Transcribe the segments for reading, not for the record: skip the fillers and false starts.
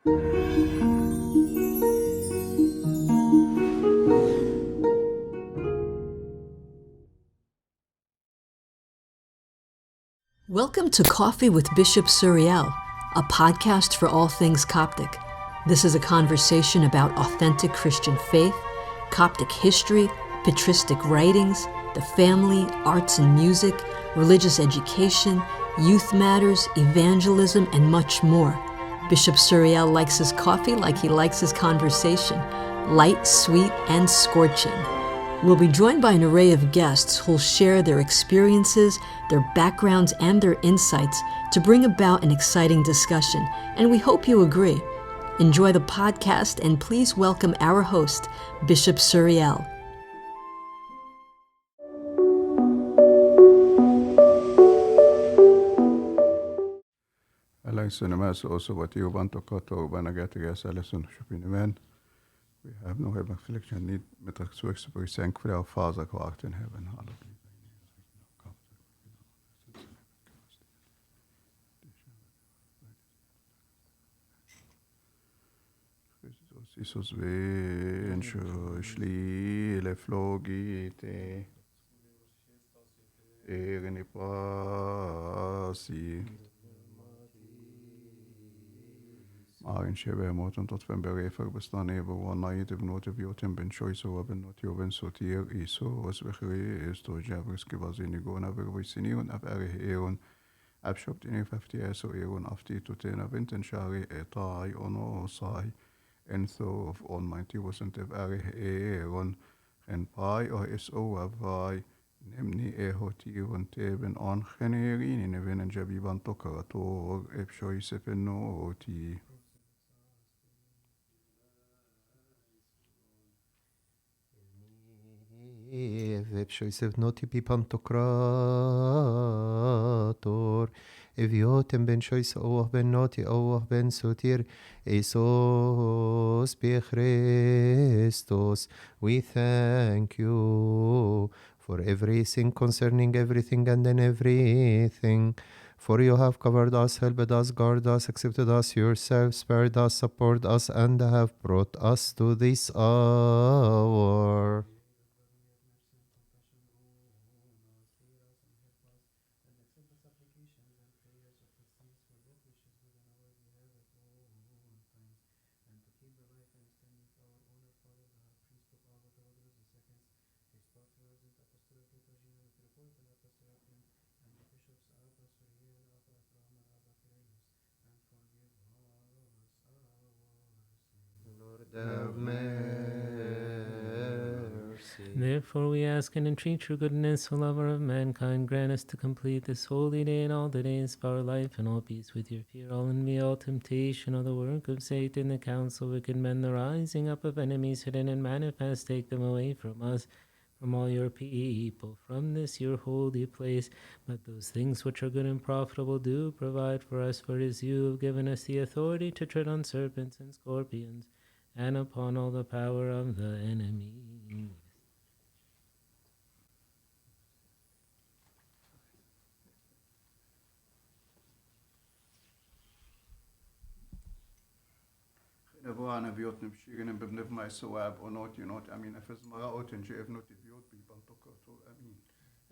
Welcome to Coffee with Bishop Suriel, a podcast for all things Coptic. This is a conversation about authentic Christian faith, Coptic history, patristic writings, the family, arts and music, religious education, youth matters, evangelism, and much more. Bishop Suriel likes his coffee like he likes his conversation, light, sweet, and scorching. We'll be joined by an array of guests who'll share their experiences, their backgrounds, and their insights to bring about an exciting discussion, and we hope you agree. Enjoy the podcast, and please welcome our host, Bishop Suriel. We have no heaven affliction, need met us to express thank for our Father who art in heaven. Hallowed be thy name. Christus Isus vencho shli le flogite ereni pasi. Marin Shebe Moton tot van Berefer bestaan hebben we naït of not of jotem ben choice of ben not joven sotier iso was wegere is to Jabriski was in Igona verwisinion af eon abshopt in 50 so eon after to ten of intenshari etai ono sai and so of almighty wasn't of eon and pi or so avai nemni ehotion teben on generin in even en jabi van tokarator ep choice no oti. Vepshoisev noti pipantokrator eviotem ben choice oh ben noti oh ben sotir esos be Christos. We thank you for everything concerning everything and in everything. For you have covered us, helped us, guarded us, accepted us yourself, spared us, supported us, and have brought us to this hour. Have mercy. Therefore we ask and entreat your goodness, O lover of mankind, grant us to complete this holy day and all the days of our life, and all peace with your fear, all envy, all temptation, all the work of Satan, the counsel of wicked men, the rising up of enemies hidden and manifest, take them away from us, from all your people, from this your holy place. But those things which are good and profitable do provide for us, for it is you who have given us the authority to tread on serpents and scorpions, and upon all the power of the enemy. Nevoana viot nemshigen en bebnev my soab or not, you know, I mean, if it's maraot and jev not viot people to I mean.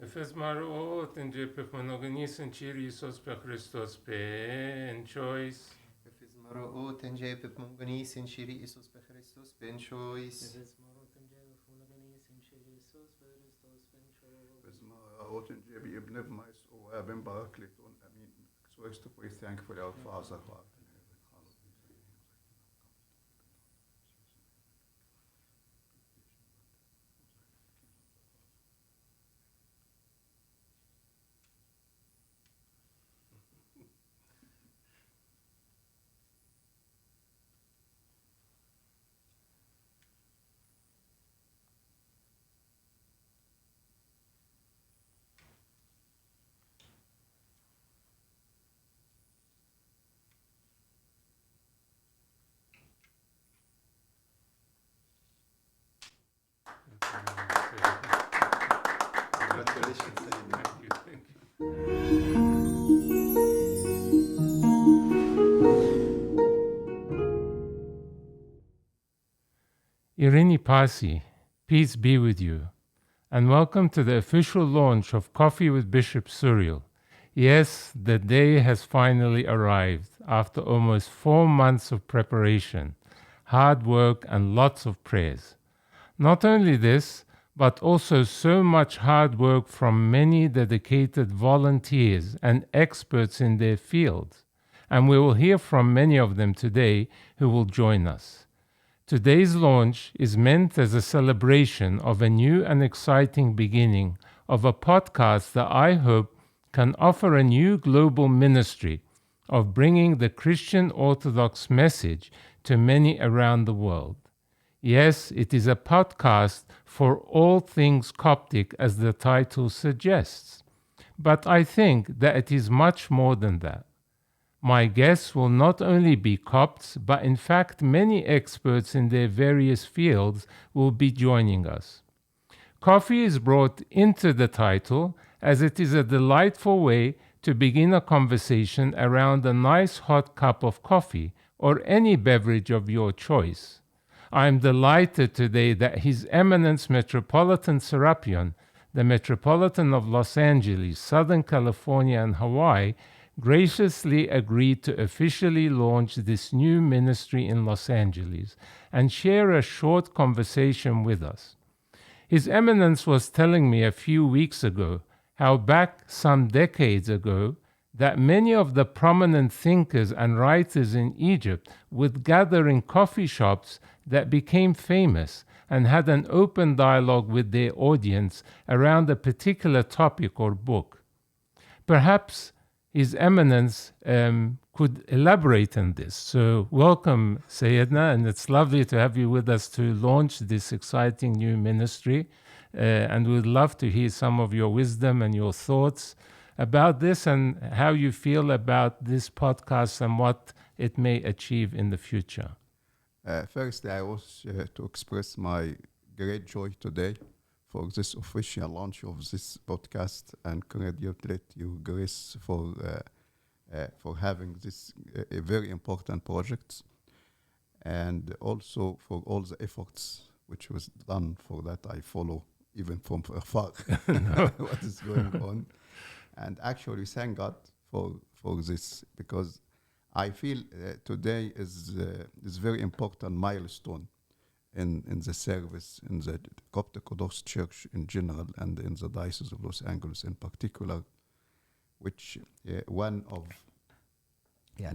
Εφες μαρot and jev monogenis and chirisos per Christos ben choice. Efes maraot and jev mongonis and chiri isos per Christos ben choice. Efes marot and jev monogenis and chiri isos per Christos ben choice. Efes maraot and jev ibnev my soab and barakliton, I mean, so as to be thankful our Father. Irini Pasi, peace be with you, and welcome to the official launch of Coffee with Bishop Suriel. Yes, the day has finally arrived after almost 4 months of preparation, hard work, and lots of prayers. Not only this, but also so much hard work from many dedicated volunteers and experts in their fields. And we will hear from many of them today who will join us. Today's launch is meant as a celebration of a new and exciting beginning of a podcast that I hope can offer a new global ministry of bringing the Christian Orthodox message to many around the world. Yes, it is a podcast for all things Coptic, as the title suggests. But I think that it is much more than that. My guests will not only be Copts, but in fact many experts in their various fields will be joining us. Coffee is brought into the title as it is a delightful way to begin a conversation around a nice hot cup of coffee or any beverage of your choice. I am delighted today that His Eminence Metropolitan Serapion, the Metropolitan of Los Angeles, Southern California, and Hawaii, graciously agreed to officially launch this new ministry in Los Angeles and share a short conversation with us. His Eminence was telling me a few weeks ago how back some decades ago that many of the prominent thinkers and writers in Egypt would gather in coffee shops that became famous and had an open dialogue with their audience around a particular topic or book. Perhaps His Eminence could elaborate on this. So welcome, Sayyidina, and it's lovely to have you with us to launch this exciting new ministry. And we'd love to hear some of your wisdom and your thoughts about this and how you feel about this podcast and what it may achieve in the future. First, I wish to express my great joy today for this official launch of this podcast and congratulate you, Grace, for having this a very important project, and also for all the efforts which was done for that. I follow even from afar what is going on, and actually thank God for this, because I feel today is very important milestone in the service in the Coptic Orthodox Church in general and in the Diocese of Los Angeles in particular, which one of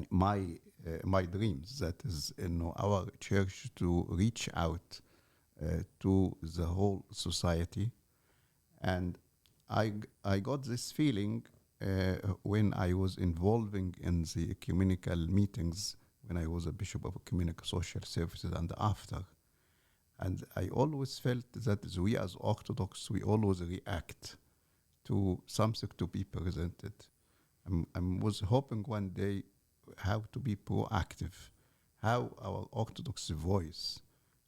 my dreams that is in our church to reach out to the whole society. And I got this feeling when I was involving in the ecumenical meetings when I was a bishop of ecumenical social services and after. And I always felt that we as Orthodox, we always react to something to be presented. I was hoping one day how to be proactive, how our Orthodox voice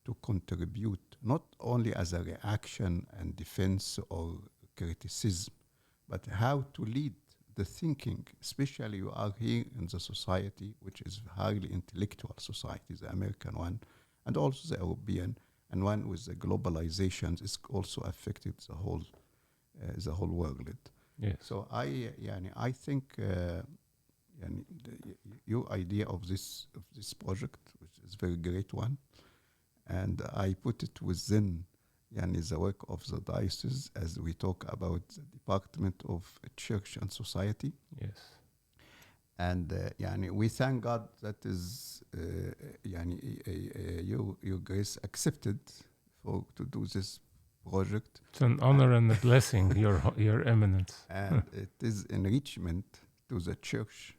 to contribute, not only as a reaction and defense or criticism, but how to lead the thinking, especially you are here in the society, which is highly intellectual society, the American one, and also the European, and one with the globalization is also affected the whole world. Yes. So I think your idea of this project, which is a very great one, and I put it within the work of the diocese as we talk about the Department of Church and Society. Yes. And we thank God that is your grace accepted to do this project. It's an honor and a blessing, Your Eminence. And it is enrichment to the church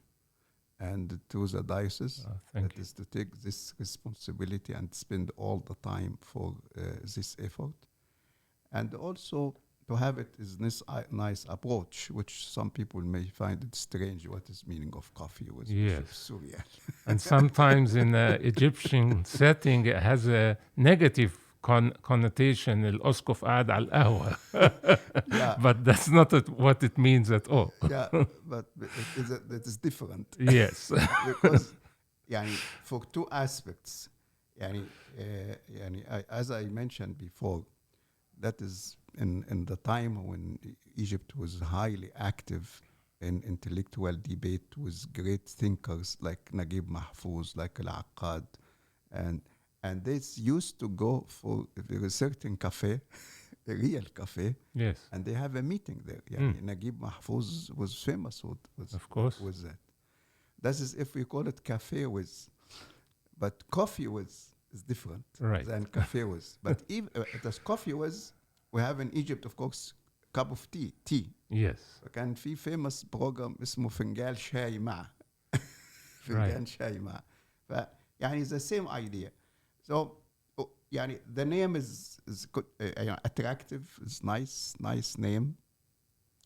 and to the diocese that is to take this responsibility and spend all the time for this effort. And also to have it is this nice approach, which some people may find it strange. What is meaning of coffee with Suriel? And sometimes in an Egyptian setting, it has a negative connotation. الأسقف قاعد على القهوة. But that's not what it means at all. Yeah, but it is different. Yes. Because for two aspects, as I mentioned before, that is in the time when Egypt was highly active in intellectual debate with great thinkers like Naguib Mahfouz, like Al-Aqad, and this used to go for a certain cafe, a real cafe, Yes, and they have a meeting there. Naguib Mahfouz was famous of course. with that. That is if we call it cafe with, but coffee with is different Right. than cafe with. But even as coffee was, we have in Egypt, of course, cup of tea. Yes. كان في famous program اسمه فنجان شاي مع فنجان شاي مع يعني the same idea. So يعني the name is good, attractive, it's nice name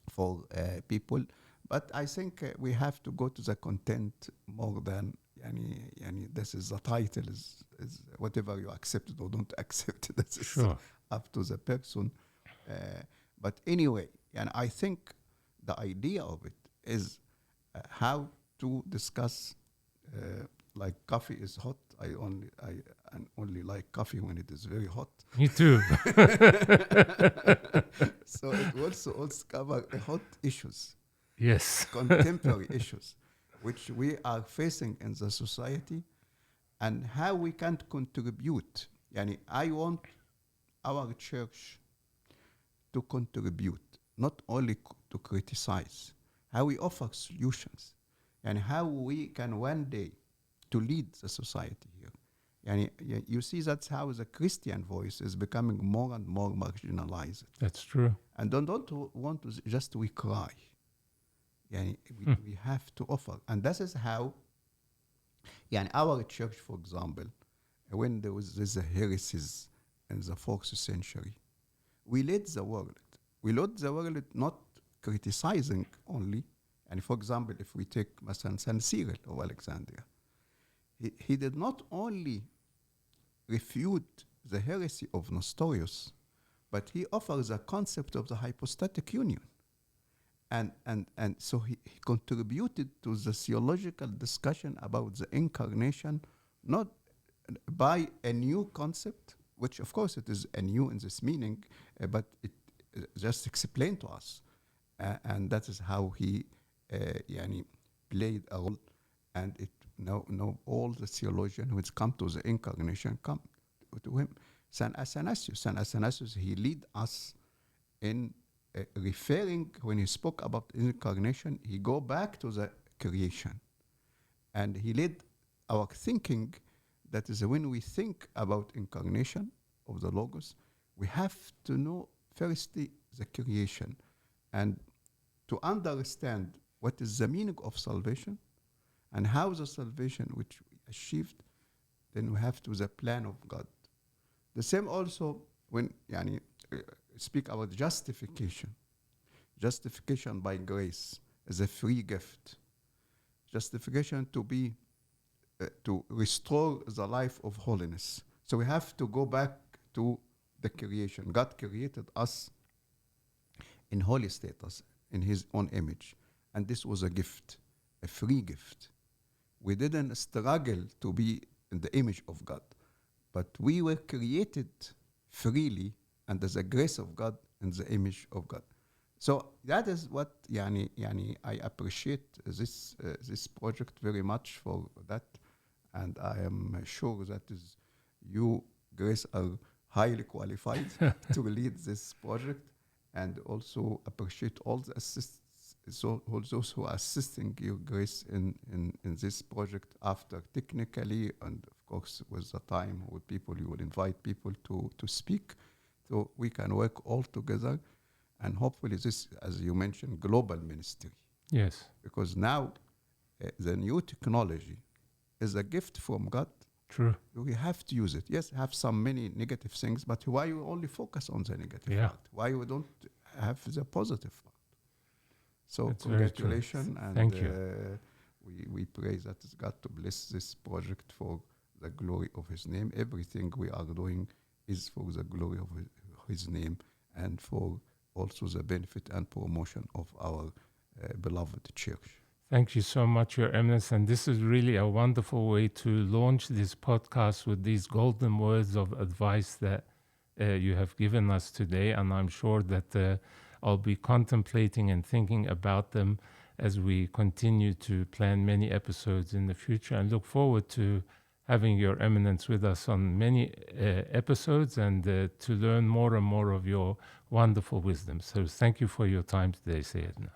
for people, but I think we have to go to the content more than يعني this is the title is whatever you accept it or don't accept it, that's Sure. up to the person. But anyway, and I think the idea of it is how to discuss like coffee is hot. I only like coffee when it is very hot. Me too. So it also cover hot issues, Yes. contemporary issues, which we are facing in the society, and how we can contribute. Yani, I want our church to contribute, not only to criticize, how we offer solutions, and how we can one day to lead the society here. And you see that's how the Christian voice is becoming more and more marginalized. That's true. And don't want to just we cry. We have to offer. And this is how our church, for example, when there was these heresies in the 4th century, we led the world. We led the world not criticizing only. And for example, if we take San Cyril of Alexandria, he did not only refute the heresy of Nestorius, but he offers a concept of the hypostatic union. And so he contributed to the theological discussion about the incarnation, not by a new concept, which of course it is a new in this meaning, but it just explained to us. And that is how he played a role, and it now all the theologians who come to the incarnation come to him. Saint Athanasius, he lead us in referring, when he spoke about incarnation, he go back to the creation. And he led our thinking, that is when we think about incarnation of the Logos, we have to know firstly the creation. And to understand what is the meaning of salvation and how the salvation which we achieved, then we have to the plan of God. The same also when speak about justification. Justification by grace is a free gift. Justification to be to restore the life of holiness. So we have to go back to the creation. God created us in holy status, in his own image. And this was a gift, a free gift. We didn't struggle to be in the image of God, but we were created freely under the grace of God in the image of God. So that is what I appreciate this project very much for that, and I am sure that is you, Grace, are highly qualified to lead this project, and also appreciate all the all those who are assisting you, Grace, in this project after technically, and of course with the time with people, you will invite people to speak, so we can work all together. And hopefully this, as you mentioned, global ministry. Yes. Because now the new technology is a gift from God. True. We have to use it. Yes, have some many negative things, but why you only focus on the negative part? Why you don't have the positive part? So that's congratulations, and thank you. We pray that God to bless this project for the glory of his name. Everything we are doing is for the glory of his name, and for also the benefit and promotion of our beloved church. Thank you so much, Your Eminence. And this is really a wonderful way to launch this podcast with these golden words of advice that you have given us today. And I'm sure that I'll be contemplating and thinking about them as we continue to plan many episodes in the future, and look forward to having Your Eminence with us on many episodes and to learn more and more of your wonderful wisdom. So thank you for your time today, Sayyidina.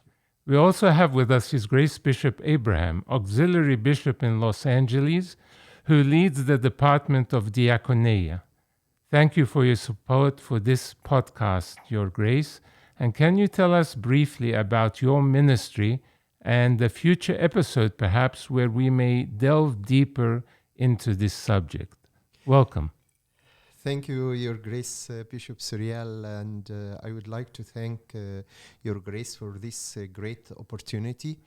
We also have with us His Grace Bishop Abraham, Auxiliary Bishop in Los Angeles, who leads the Department of Diaconia. Thank you for your support for this podcast, Your Grace. And can you tell us briefly about your ministry and a future episode, perhaps, where we may delve deeper into this subject? Welcome. Thank you, Your Grace, Bishop Suriel, and I would like to thank Your Grace for this great opportunity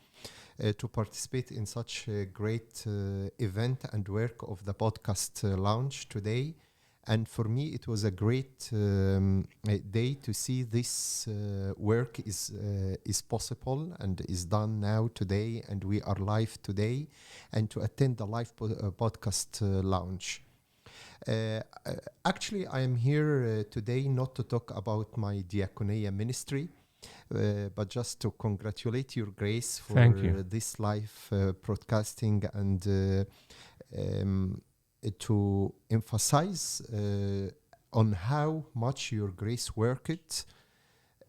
to participate in such a great event and work of the podcast launch today. And for me, it was a great day to see this work is possible and is done now today, and we are live today, and to attend the live podcast launch. Actually, I am here today not to talk about my diaconia ministry, but just to congratulate Your Grace for this live broadcasting and to emphasize on how much Your Grace worked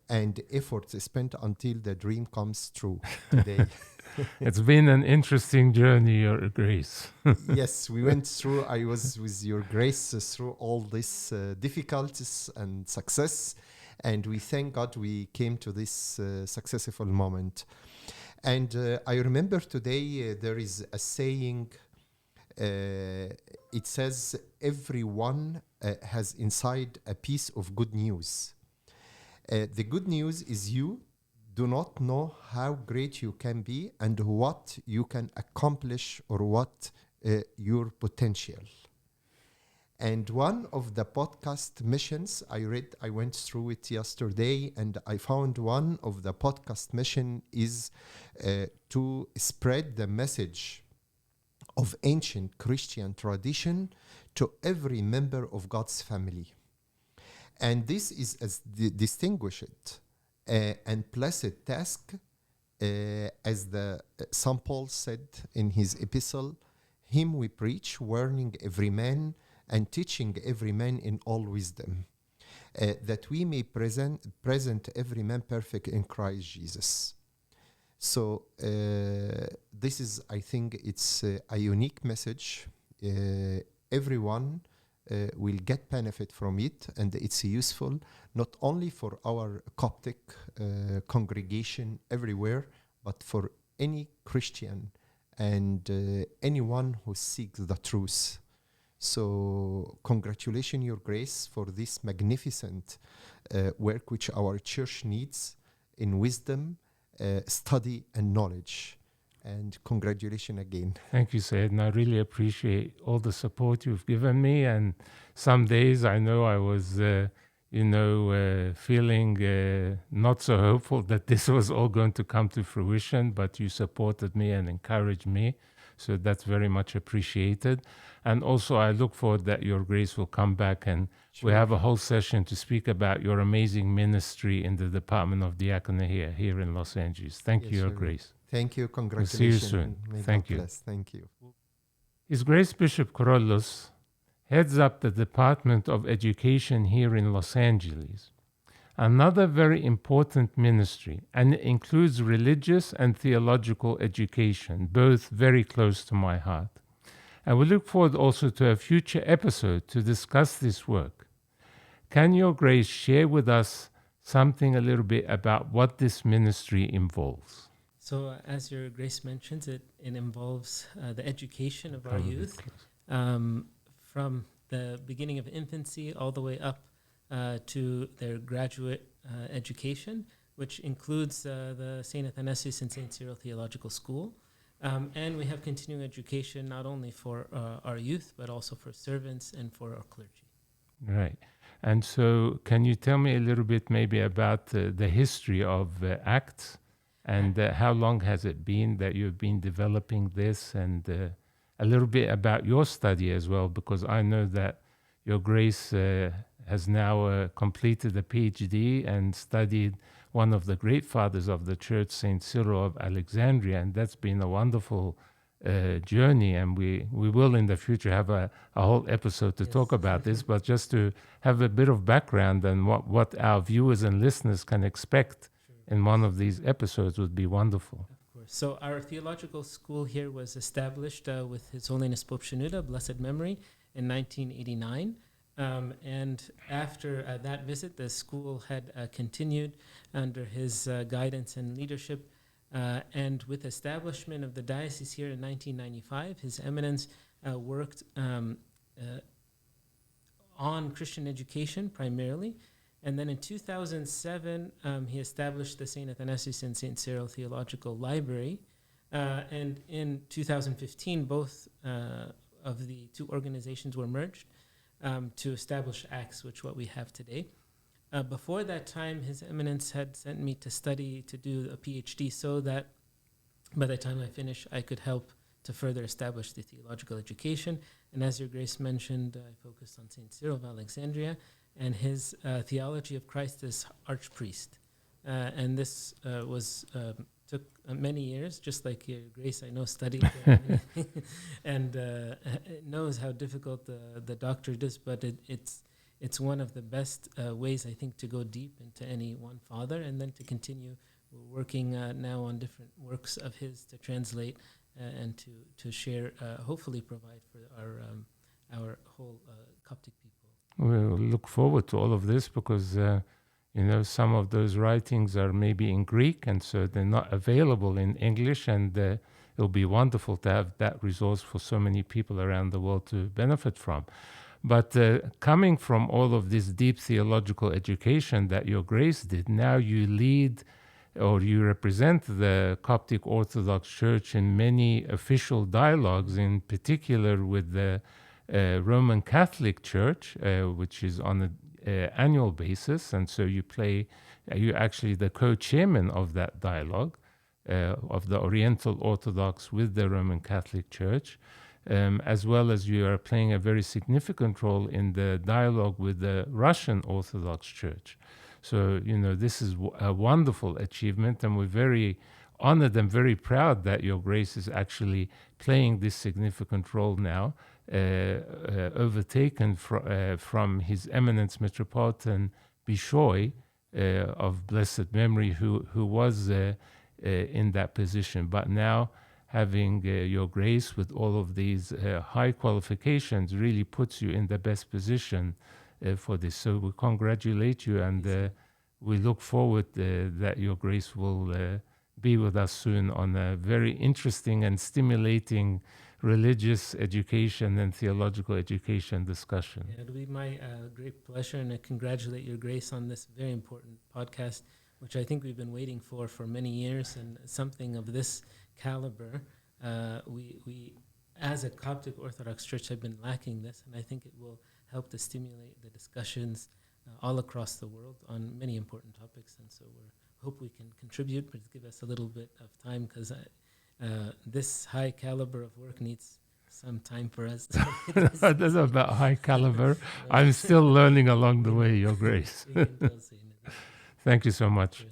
and effort spent until the dream comes true today. It's been an interesting journey, Your Grace. Yes, we went through, I was with Your Grace through all these difficulties and success, and we thank God we came to this successful moment. And I remember today there is a saying, it says, everyone has inside a piece of good news. The good news is you do not know how great you can be and what you can accomplish or what your potential. And one of the podcast missions I went through it yesterday, and I found one of the podcast mission is to spread the message of ancient Christian tradition to every member of God's family. And this is as distinguished and blessed task, as the St. Paul said in his epistle, him we preach, warning every man and teaching every man in all wisdom, that we may present every man perfect in Christ Jesus. So this is, I think, it's a unique message. Everyone will get benefit from it, and it's useful not only for our Coptic congregation everywhere, but for any Christian and anyone who seeks the truth. So congratulations, Your Grace, for this magnificent work which our church needs in wisdom, study and knowledge. And congratulations again. Thank you, Syed, and I really appreciate all the support you've given me. And some days I know I was, feeling not so hopeful that this was all going to come to fruition, but you supported me and encouraged me. So that's very much appreciated. And also I look forward that Your Grace will come back and we have a whole session to speak about your amazing ministry in the Department of Diaconia here in Los Angeles. Thank you, Your Grace. Thank you. Congratulations. We'll see you soon. Thank you. Thank you. His Grace Bishop Corollos heads up the Department of Education here in Los Angeles. Another very important ministry, and it includes religious and theological education, both very close to my heart. And we look forward also to a future episode to discuss this work. Can Your Grace share with us something a little bit about what this ministry involves? So, as Your Grace mentions, it involves the education of our youth from the beginning of infancy all the way up to their graduate education, which includes the St. Athanasius and St. Suriel Theological School. And we have continuing education not only for our youth, but also for servants and for our clergy. Right. And so can you tell me a little bit maybe about the history of Acts? And how long has it been that you've been developing this? And a little bit about your study as well, because I know that Your Grace has now completed a PhD and studied one of the great fathers of the church, Saint Cyril of Alexandria, and that's been a wonderful journey. And we will in the future have a whole episode to talk about this, but just to have a bit of background and what our viewers and listeners can expect in one of these episodes would be wonderful. Of course. So our theological school here was established with His Holiness Pope Shenouda, blessed memory, in 1989. And after that visit, the school had continued under his guidance and leadership. And with establishment of the diocese here in 1995, His Eminence worked on Christian education primarily. And then in 2007, he established the St. Athanasius and St. Cyril Theological Library. And in 2015, both of the two organizations were merged to establish ACTS, which what we have today. Before that time, His Eminence had sent me to study, to do a PhD, so that by the time I finish, I could help to further establish the theological education. And as Your Grace mentioned, I focused on St. Cyril of Alexandria and his theology of Christ as archpriest. And this took many years, just like Your Grace, I know, studied and knows how difficult the doctorate is, but it's one of the best ways, I think, to go deep into any one father, and then to continue working now on different works of his to translate and to share, hopefully provide for our whole Coptic people. We'll look forward to all of this because, some of those writings are maybe in Greek, and so they're not available in English, and it'll be wonderful to have that resource for so many people around the world to benefit from. But coming from all of this deep theological education that Your Grace did, now you lead or you represent the Coptic Orthodox Church in many official dialogues, in particular with the Roman Catholic Church, which is on an annual basis. And so you're actually the co-chairman of that dialogue of the Oriental Orthodox with the Roman Catholic Church. As well as you are playing a very significant role in the dialogue with the Russian Orthodox Church. So, this is a wonderful achievement, and we're very honored and very proud that Your Grace is actually playing this significant role now, overtaken from His Eminence Metropolitan Bishoy of blessed memory, who was in that position. But now, having Your Grace with all of these high qualifications really puts you in the best position for this. So we congratulate you, and we look forward that Your Grace will be with us soon on a very interesting and stimulating religious education and theological education discussion. Yeah, it'll be my great pleasure, and I congratulate Your Grace on this very important podcast, which I think we've been waiting for many years, and something of this caliber. We as a Coptic Orthodox Church have been lacking this, and I think it will help to stimulate the discussions all across the world on many important topics. And so we hope we can contribute, but give us a little bit of time, because this high caliber of work needs some time for us. That's about high caliber. I'm still learning along the way, Your Grace. Thank you so much.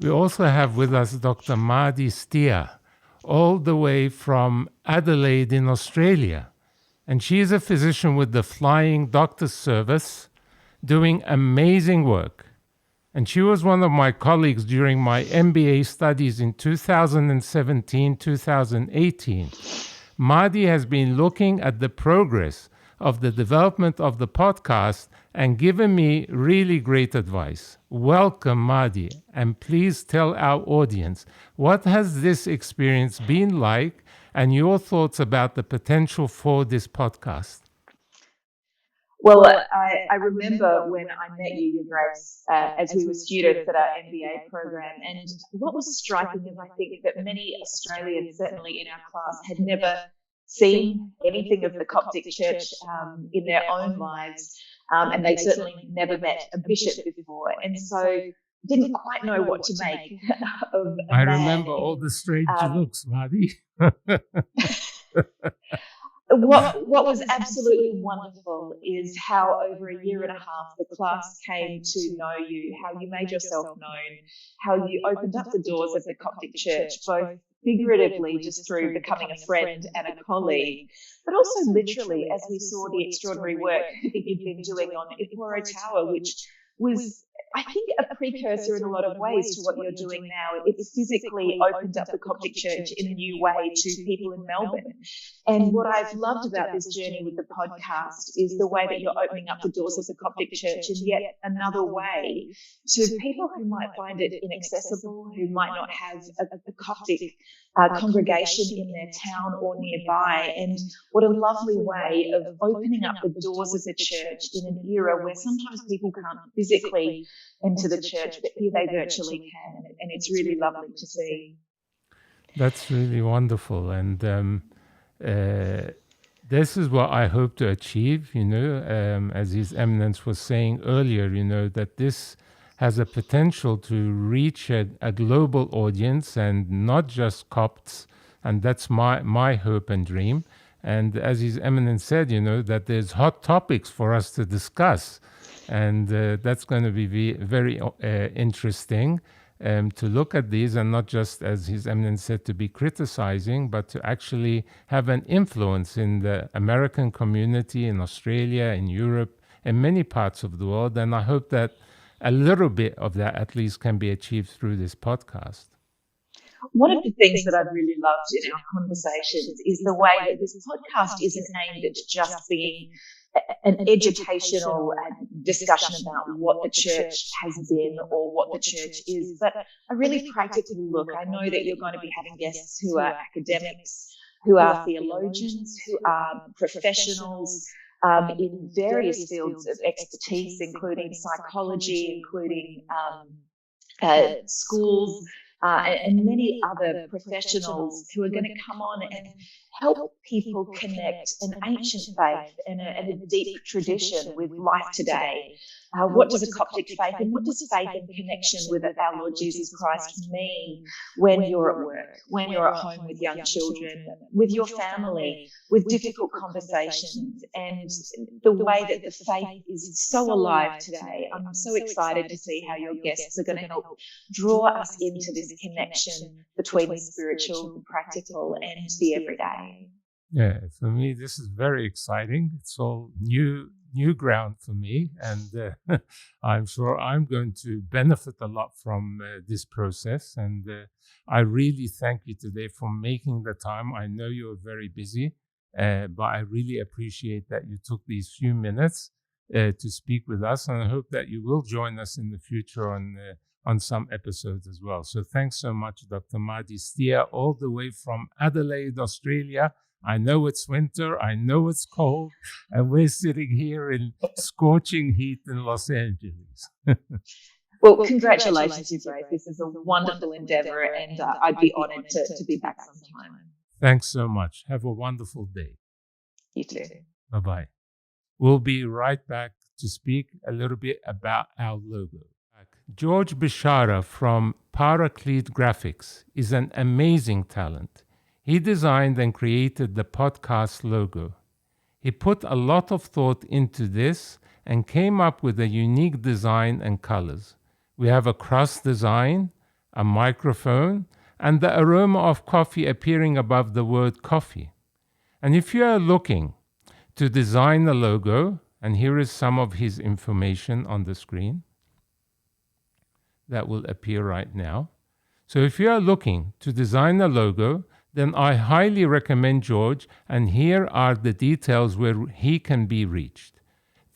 We also have with us Dr. Mahdi Stia, all the way from Adelaide in Australia. And she is a physician with the Flying Doctor's Service, doing amazing work. And she was one of my colleagues during my MBA studies in 2017-2018. Mahdi has been looking at the progress of the development of the podcast and given me really great advice. Welcome, Mahdi, and please tell our audience, what has this experience been like and your thoughts about the potential for this podcast? Well, I remember when I met you, Your Grace, as we were students at our MBA program, and what was striking is I think that many Australians, certainly in our class, had never seen anything of the Coptic Church in their own lives. and they certainly never met a bishop before, and so didn't quite know what to make of a I man. remember all the strange looks, Maddie. What was absolutely wonderful is how over a year and a half the class came to know you, how you made yourself known, how you opened up the doors of the Coptic Church, both figuratively just through becoming a friend and a colleague, but also literally as we saw the extraordinary work that you've been doing on Iporo Tower, which was, I think, a precursor in a lot of ways to what you're doing now. It's physically opened up the Coptic Church in a new way to people in Melbourne. And what I've loved about this journey with the podcast is the way that you're opening up the doors of the Coptic Church in yet another way to people who might find it inaccessible, who might not have a Coptic congregation in their town or nearby. And what a lovely way of opening up the doors of the church in an era where sometimes people can't physically enter the church, but here they virtually can. And it's really lovely to see. That's really wonderful. And this is what I hope to achieve, as His Eminence was saying earlier, that this has a potential to reach a global audience and not just Copts. And that's my hope and dream. And as His Eminence said, that there's hot topics for us to discuss. And that's going to be very interesting to look at these, and not just, as His Eminence said, to be criticizing, but to actually have an influence in the American community, in Australia, in Europe, in many parts of the world. And I hope that a little bit of that at least can be achieved through this podcast. One of the things that I've really loved in our conversations is the way that this podcast isn't aimed at just being an educational discussion about what the church has been or what the church is, but a really practical look. I know that you're going to be having guests who are academics, who are theologians, who are professionals in various fields of expertise, including psychology, including schools, and many other professionals who are going to come on and help people connect an ancient faith and a deep tradition with life today. What does a Coptic faith and what does faith in connection with our Lord Jesus Christ mean when you're at work, when you're at home with young children, with your family, with difficult conversations, and the way that the faith is so alive today? I'm so excited to see how your guests are going to help draw us into this connection between the spiritual, the practical, and the everyday. Yeah, for me, this is very exciting. It's all new ground for me, and I'm sure I'm going to benefit a lot from this process. And I really thank you today for making the time. I know you're very busy, but I really appreciate that you took these few minutes to speak with us, and I hope that you will join us in the future on some episodes as well. So thanks so much, Dr. Mahdi Stia, all the way from Adelaide, Australia. I know it's winter, I know it's cold, and we're sitting here in scorching heat in Los Angeles. Well, congratulations, you both. This is a wonderful endeavour, and I'd be honoured to be back sometime. Thanks so much. Have a wonderful day. You too. Bye-bye. We'll be right back to speak a little bit about our logo. George Bishara from Paraclete Graphics is an amazing talent. He designed and created the podcast logo. He put a lot of thought into this and came up with a unique design and colors. We have a cross design, a microphone, and the aroma of coffee appearing above the word coffee. And if you are looking to design a logo, and here is some of his information on the screen that will appear right now. So if you are looking to design a logo, then I highly recommend George, and here are the details where he can be reached.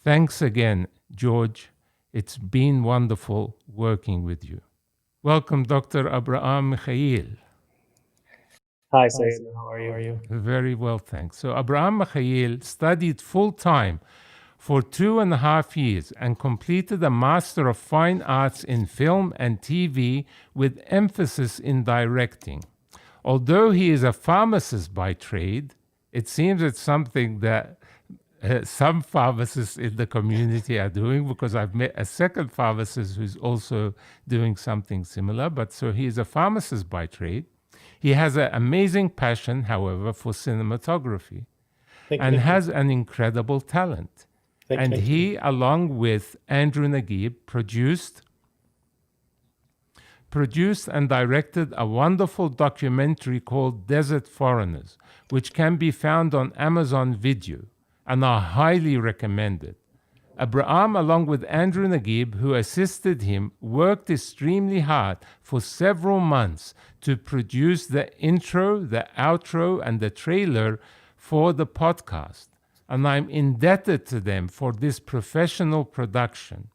Thanks again, George. It's been wonderful working with you. Welcome, Dr. Abraham Mikhail. Hi, Suriel. How are you? Very well, thanks. So Abraham Mikhail studied full-time for 2.5 years and completed a Master of Fine Arts in Film and TV with emphasis in directing. Although he is a pharmacist by trade, it seems it's something that some pharmacists in the community are doing, because I've met a second pharmacist who's also doing something similar. But so he's a pharmacist by trade. He has an amazing passion, however, for cinematography and has an incredible talent. And he, along with Andrew Naguib, produced and directed a wonderful documentary called Desert Foreigners, which can be found on Amazon Video, and I highly recommend it. Abraham, along with Andrew Naguib, who assisted him, worked extremely hard for several months to produce the intro, the outro, and the trailer for the podcast. And I'm indebted to them for this professional production.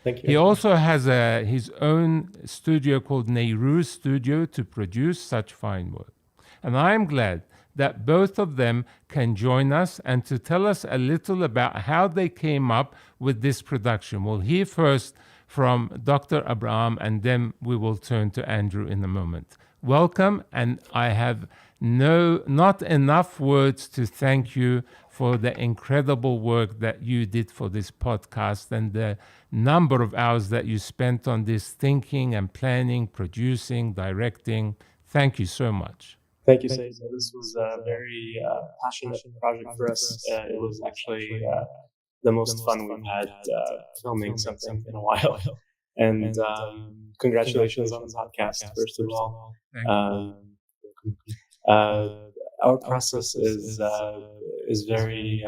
Thank you. He also has his own studio called Nehru Studio to produce such fine work. And I'm glad that both of them can join us and to tell us a little about how they came up with this production. We'll hear first from Dr. Abraham, and then we will turn to Andrew in a moment. Welcome, and I have not enough words to thank you for the incredible work that you did for this podcast and the number of hours that you spent on this, thinking and planning, producing, directing. Thank you so much. Thank you, Sayed. This was a very passionate project for us. It was actually the most fun we've had filming something in a while. And congratulations on the podcast, first of all. Our process is very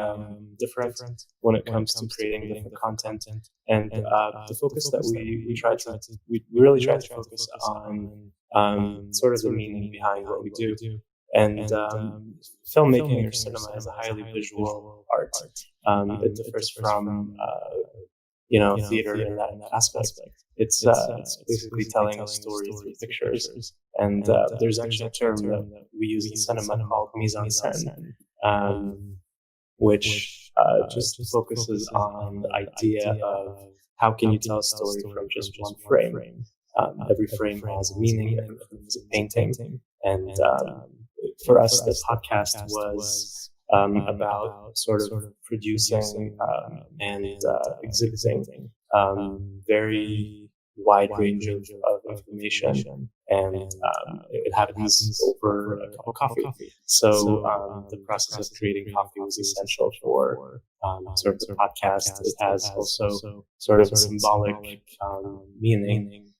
different when it comes to creating different content, and the focus that we really try to focus on sort of the meaning behind what we do. And filmmaking or cinema is a highly visual art. It differs from theater in that aspect. It's basically telling a story through pictures. And there's actually a term that we use in cinema called mise en scène, which just focuses on the idea of how can you tell a story from just one frame. Every frame has a meaning, every frame is a painting. And for us, the podcast was about sort of producing and exhibiting very wide range of information, and it happens over a cup of coffee. So the process of creating coffee was essential for sort of the podcast. It has also sort of a symbolic meaning,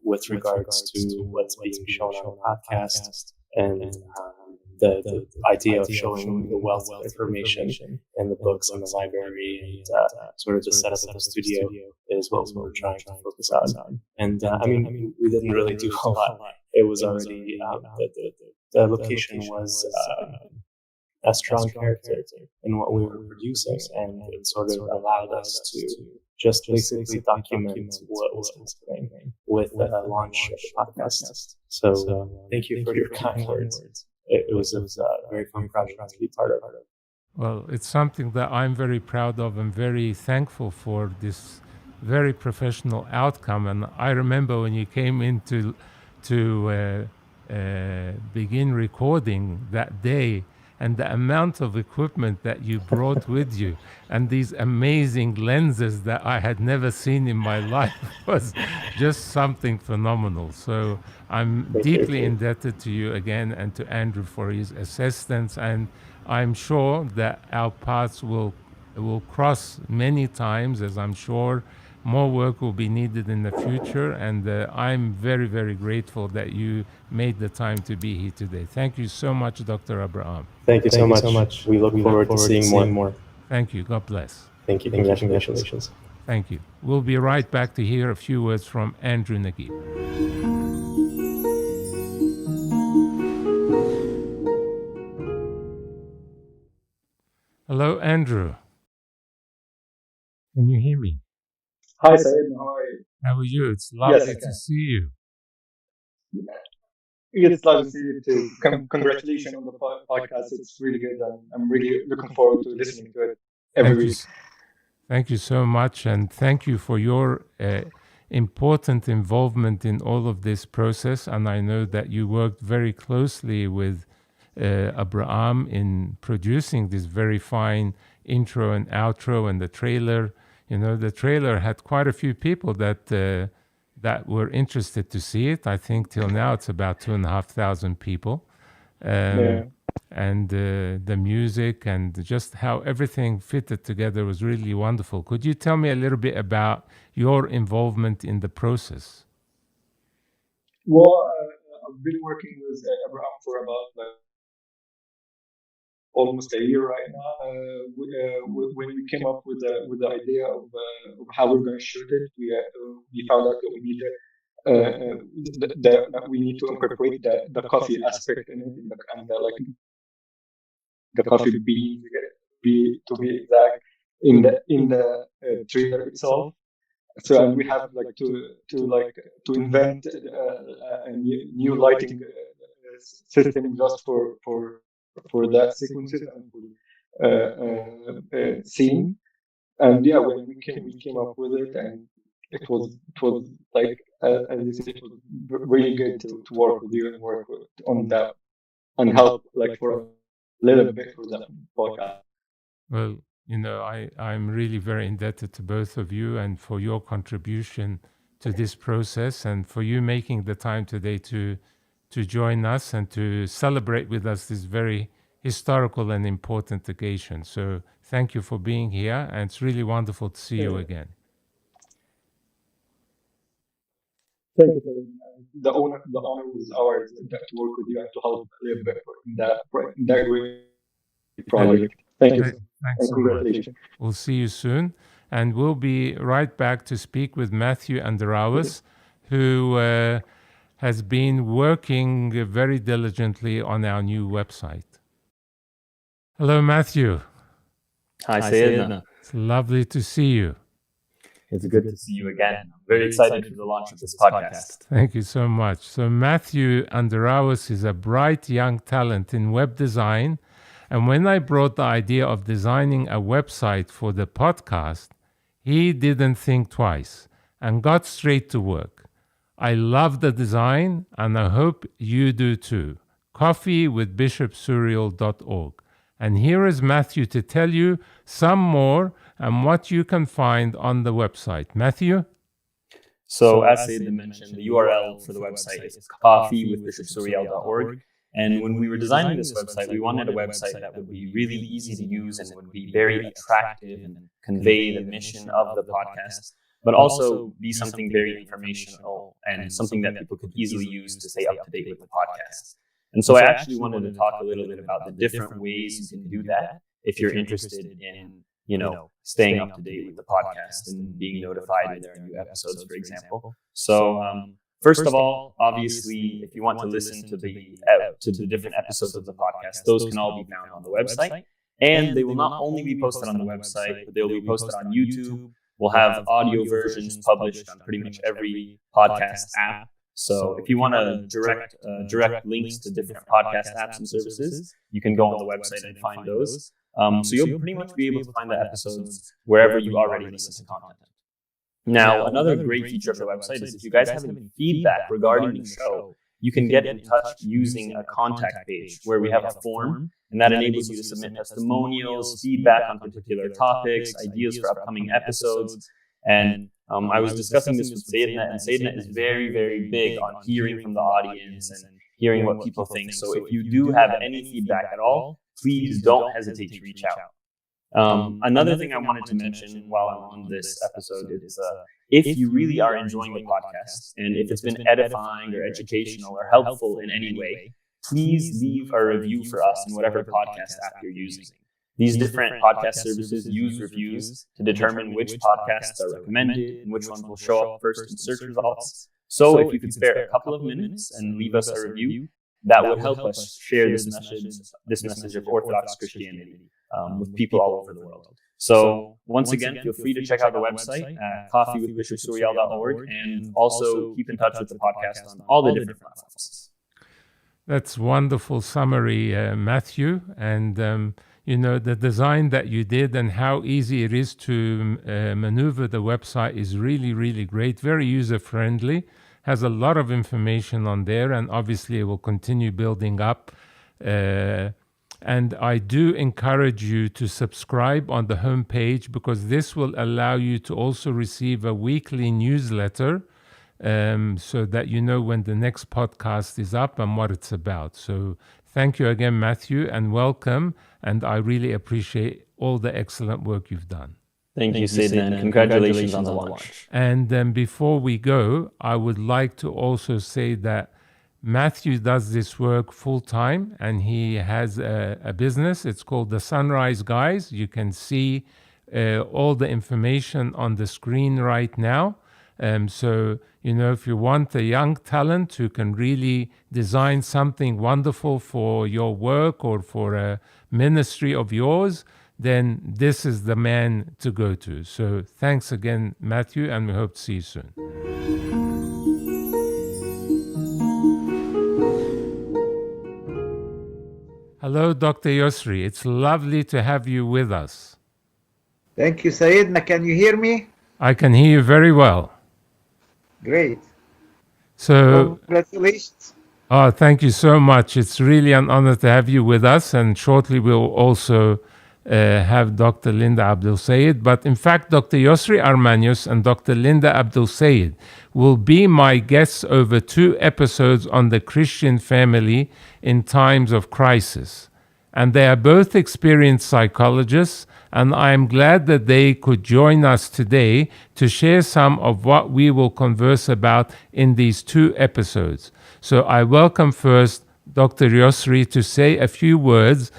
with regards to what's being shown on the podcast, and the idea of showing the wealth of information in the books in the library, and sort of the setup of the studio is what we were trying to focus on. And we didn't really do a lot. It was already the location was a strong character in what we were producing, and it sort of allowed us to just basically document what was happening with the launch of the podcast. So thank you for your kind words. It was a very fun project to be part of. Well, it's something that I'm very proud of and very thankful for, this very professional outcome. And I remember when you came in to begin recording that day, and the amount of equipment that you brought with you, and these amazing lenses that I had never seen in my life, was just something phenomenal. So I'm deeply indebted to you again, and to Andrew for his assistance. And I'm sure that our paths will cross many times, as I'm sure more work will be needed in the future. And I'm very, very grateful that you made the time to be here today. Thank you so much, Dr. Abraham. Thank you so much. We look forward to seeing more. Thank you. God bless. Thank you. Congratulations. Thank you. We'll be right back to hear a few words from Andrew Naguib. Hello, Andrew. Can you hear me? Hi, Sayed. How are you? How are you? It's lovely to see you. It's lovely to see you too. Congratulations on the podcast. It's really good, and I'm really looking forward to listening to it every week. Thank you so much, and thank you for your important involvement in all of this process. And I know that you worked very closely with Abraham in producing this very fine intro and outro and the trailer. The trailer had quite a few people that were interested to see it. I think till now it's about 2,500 people. And the music and just how everything fitted together was really wonderful. Could you tell me a little bit about your involvement in the process? Well, I've been working with Abraham for about almost a year right now. When we came up with the idea of how we're going to shoot it, we found out that we need that we need to incorporate the coffee aspect in it, and like the coffee beans, to be exact, in the trailer itself. So, and we have to invent a new lighting system just for that sequences and for scene. And yeah, when we came up with it, and it was like as you said, it was really good to work with you and work on that and help for a little bit for that podcast. Well, I'm really very indebted to both of you and for your contribution to this process and for you making the time today to join us and to celebrate with us this very historical and important occasion. So thank you for being here, and it's really wonderful to see you again. Thank you. The honor was ours to work with you and to help a little bit in that great project. Thank you. Thanks so much. We'll see you soon, and we'll be right back to speak with Matthew Andarawas, who has been working very diligently on our new website. Hello, Matthew. Hi, Sayedna. It's lovely to see you. It's good to see you again. I'm very excited for the launch of this podcast. Thank you so much. So Matthew Andarawas is a bright young talent in web design. And when I brought the idea of designing a website for the podcast, he didn't think twice and got straight to work. I love the design, and I hope you do too. coffeewithbishopsuriel.org. And here is Matthew to tell you some more and what you can find on the website. Matthew? So as Sayedna mentioned, the URL for the website is coffeewithbishopsuriel.org. And when we were designing this website, we wanted a website that would be really easy to use and would be very attractive and convey the mission of the podcast, but also be something very informational and something that people could easily use to stay up to date with the podcast. And so I actually wanted to talk a little bit about the different ways you can do that if you're interested in, staying up to date with the podcast and being notified when there are new episodes, for example. So, first of all, obviously, if you want to listen to the different episodes of the podcast, those can all be found on the website. And they will not only be posted on the website, but they'll be posted on YouTube. We'll have audio versions published on pretty much every podcast app. So if you want to direct links to different podcast apps and services, you can go on the website and find those. So you'll pretty much be able to find the episodes wherever you already listen to content. Now, another great feature of the website is if you guys have any feedback regarding the show, you can get in touch using a contact page where we have a form, and that enables you to submit testimonials, feedback on particular topics, ideas for upcoming episodes. And I was discussing this with Sayedna, and Sayedna is very, very big on hearing from the audience and hearing what people think. So if you do have any feedback at all, please don't hesitate to reach out. Another thing I wanted to mention while I'm on this episode is if you really are enjoying the podcast and if it's been edifying or educational or helpful in any way, please leave a review for us in whatever podcast app you're using. These different podcast services use reviews to determine which podcasts are recommended and which ones will show up first in search results. So if you could spare a couple of minutes and leave us a review, that would help us share this message of Orthodox Christianity with people all over the world. So once again, feel free to check out the website at coffeewithbishopsuriel.org and also keep in touch with the podcast on all the different platforms. That's wonderful summary, Matthew. And, the design that you did and how easy it is to maneuver the website is really, really great. Very user-friendly. Has a lot of information on there, and obviously it will continue building up And I do encourage you to subscribe on the homepage, because this will allow you to also receive a weekly newsletter, so that you know when the next podcast is up and what it's about. So thank you again, Matthew, and welcome. And I really appreciate all the excellent work you've done. Thank you, Sayyidina, and congratulations on the launch. And before we go, I would like to also say that Matthew does this work full time, and he has a business. It's called the Sunrise Guys. You can see all the information on the screen right now. So, if you want a young talent who can really design something wonderful for your work or for a ministry of yours, then this is the man to go to. So thanks again, Matthew, and we hope to see you soon. Hello, Dr. Yosri. It's lovely to have you with us. Thank you, Sayyidina. Can you hear me? I can hear you very well. Great. So, congratulations. Oh, thank you so much. It's really an honor to have you with us. And shortly we'll also have Dr. Linda Abdul Sayed. But in fact, Dr. Yosri Armanius and Dr. Linda Abdul Sayed will be my guests over 2 episodes on the Christian family in times of crisis. And they are both experienced psychologists, and I am glad that they could join us today to share some of what we will converse about in these 2 episodes. So I welcome first Dr. Yosri to say a few words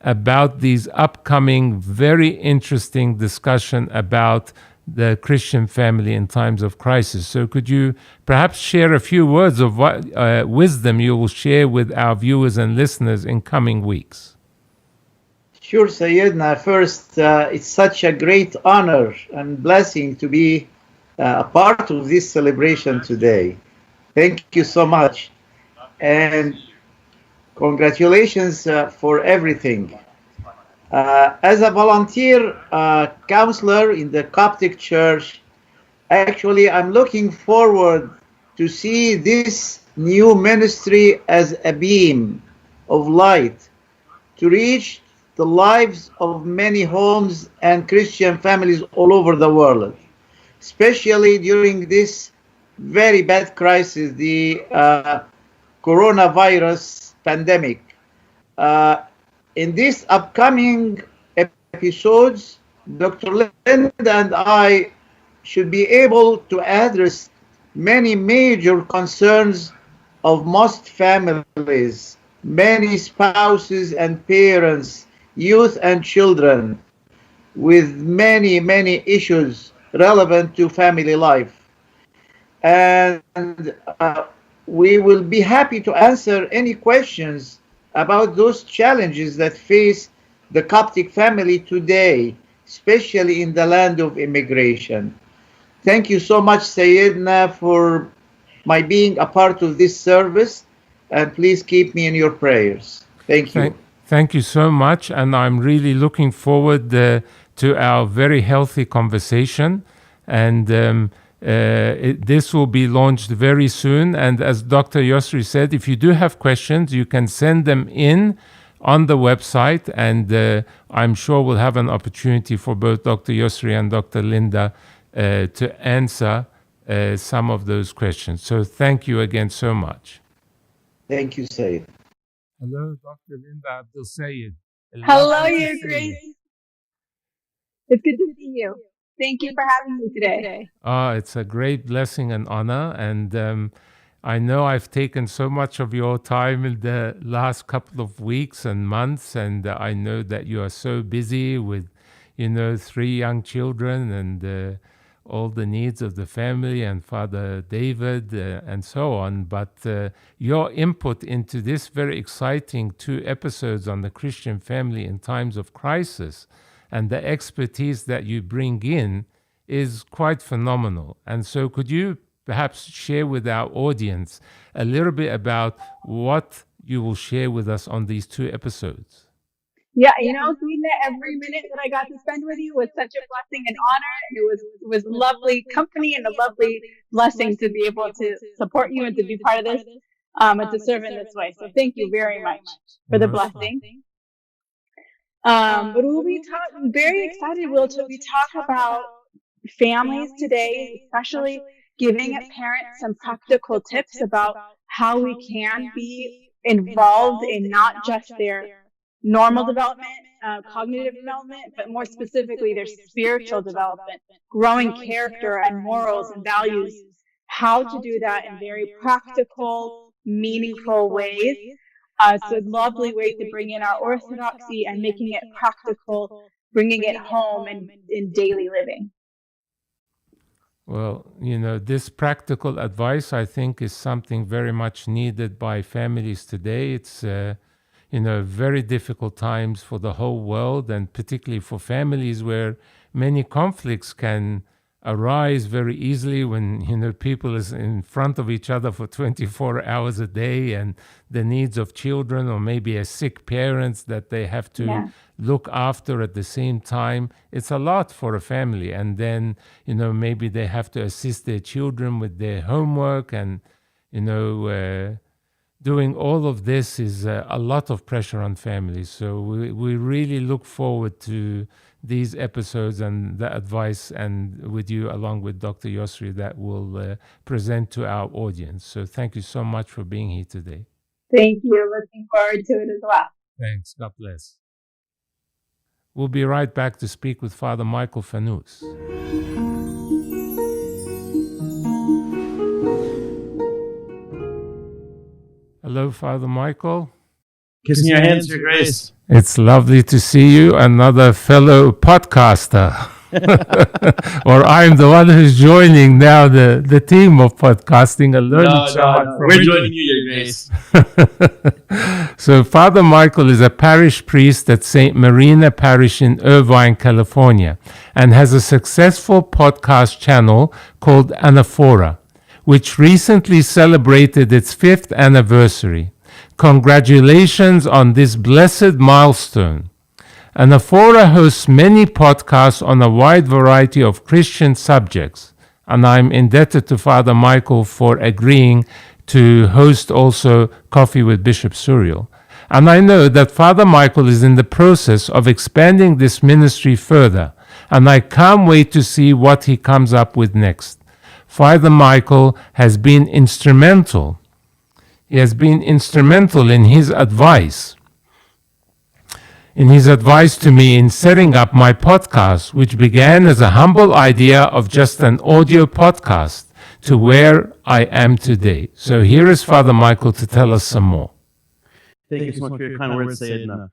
about these upcoming very interesting discussion about the Christian family in times of crisis. So could you perhaps share a few words of what wisdom you will share with our viewers and listeners in coming weeks? Sure, Sayyidina. First, it's such a great honor and blessing to be a part of this celebration today. Thank you so much. And congratulations for everything. As a volunteer counselor in the Coptic Church, actually I'm looking forward to see this new ministry as a beam of light to reach the lives of many homes and Christian families all over the world, especially during this very bad crisis, the coronavirus pandemic. In these upcoming episodes, Dr. Linda and I should be able to address many major concerns of most families, many spouses and parents, youth and children, with many, many issues relevant to family life. And we will be happy to answer any questions about those challenges that face the Coptic family today, especially in the land of immigration. Thank you so much, Sayyidina, for my being a part of this service, and please keep me in your prayers. Thank you. Thank you so much, and I'm really looking forward to our very healthy conversation, and this will be launched very soon. And as Dr. Yosri said, if you do have questions, you can send them in on the website, and I'm sure we'll have an opportunity for both Dr. Yosri and Dr. Linda to answer some of those questions. So thank you again so much. Thank you, Sayyid. Hello, Dr. Linda Abdul Sayed. Hello, Your Grace. It's good to see you. Thank you for having me today. It's a great blessing and honor. And I know I've taken so much of your time in the last couple of weeks and months. And I know that you are so busy with, 3 young children and all the needs of the family and Father David and so on. But your input into this very exciting 2 episodes on the Christian family in times of crisis and the expertise that you bring in is quite phenomenal. And so could you perhaps share with our audience a little bit about what you will share with us on these 2 episodes? Yeah, Sayyidina, every minute that I got to spend with you was such a blessing and honor. It was lovely company and a lovely blessing to be able to support you and to be part of this. to serve in this way. So thank you very much for the blessing. But we'll be very excited, Will, to talk about families today, especially giving parents some practical tips about how we can be involved in not just their normal development, cognitive development, but more specifically their spiritual development, growing character and morals and values, how to do that in very practical, meaningful ways. So a lovely way to bring in our orthodoxy and making it practical, bringing it home and in daily living. Well, this practical advice, I think, is something very much needed by families today. It's, very difficult times for the whole world, and particularly for families where many conflicts can arise very easily when, people is in front of each other for 24 hours a day, and the needs of children or maybe a sick parents that they have to look after at the same time. It's a lot for a family. And then, maybe they have to assist their children with their homework, and, doing all of this is a lot of pressure on families. So we really look forward to these episodes and the advice, and with you along with Dr. Yosri, that will present to our audience. So thank you so much for being here today. Thank you. Looking forward to it as well. Thanks. God bless. We'll be right back to speak with Father Michael Fanous. Hello, Father Michael. Kissing your hands, Your Grace. It's lovely to see you, another fellow podcaster. Or I'm the one who's joining now the team of podcasting and learning so much from we're joining you, Your Grace. So Father Michael is a parish priest at St. Marina Parish in Irvine, California, and has a successful podcast channel called Anaphora, which recently celebrated its 5th anniversary. Congratulations on this blessed milestone. Anaphora hosts many podcasts on a wide variety of Christian subjects, and I'm indebted to Father Michael for agreeing to host also Coffee with Bishop Suriel. And I know that Father Michael is in the process of expanding this ministry further, and I can't wait to see what he comes up with next. Father Michael has been instrumental. He has been instrumental in his advice to me in setting up my podcast, which began as a humble idea of just an audio podcast to where I am today. So here is Father Michael to tell us some more. Thank you so much for your kind words, Sayyidina.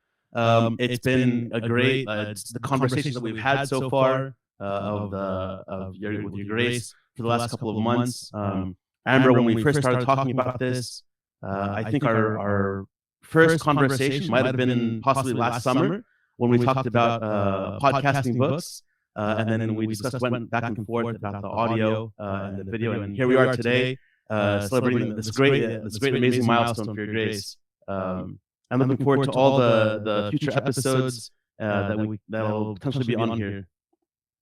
It's been a great, the conversations that we've had so far with Your Grace for the last couple of months. I remember when we first started talking about this, I think our first conversation might have been possibly last summer when we talked about podcasting books, and then we went back and forth about the audio and the video, and here we are today celebrating this great amazing milestone for Your Grace. I'm looking forward to all the future episodes that'll potentially be on here.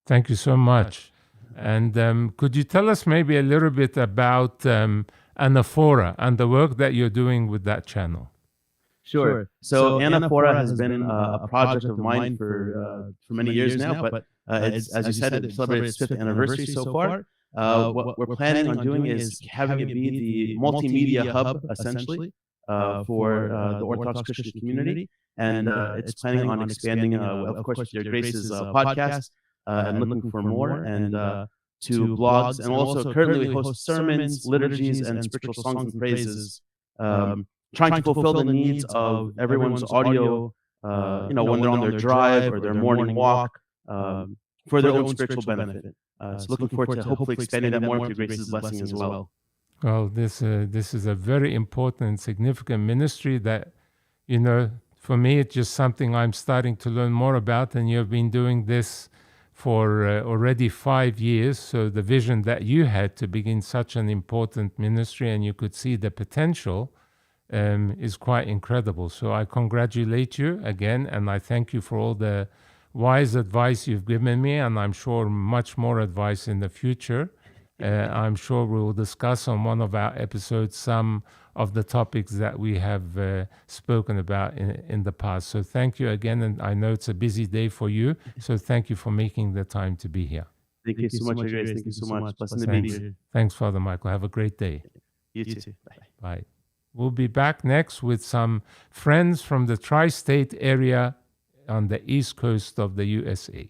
Thank you so much. And could you tell us maybe a little bit about Anaphora and the work that you're doing with that channel? Sure. So Anaphora has been a project of mine for many years now, but it's, as you said, it celebrated its 5th anniversary so far. What we're planning on doing is having it be the multimedia hub, essentially, for the Orthodox Christian community. And it's planning on expanding, of course, Your Grace's podcast, and looking for more, and to blogs, and also currently we host sermons, liturgies, and spiritual songs and praises, trying to fulfill the needs of everyone's audio, when they're on their drive or their morning walk, for their own spiritual benefit. So looking forward to hopefully expanding that more with Your Grace's blessing as well. Well, this is a very important and significant ministry that, for me, it's just something I'm starting to learn more about, and you've been doing this for already 5 years. So the vision that you had to begin such an important ministry, and you could see the potential, is quite incredible. So I congratulate you again, and I thank you for all the wise advice you've given me, and I'm sure much more advice in the future. I'm sure we will discuss on one of our episodes some of the topics that we have spoken about in the past. So thank you again, and I know it's a busy day for you, so thank you for making the time to be here. Thank you so much, Your Grace. Thank you so much. Blessing to be Thanks, here. thanks, Father Michael. Have a great day. You too. Bye. Bye. We'll be back next with some friends from the tri-state area on the east coast of the USA.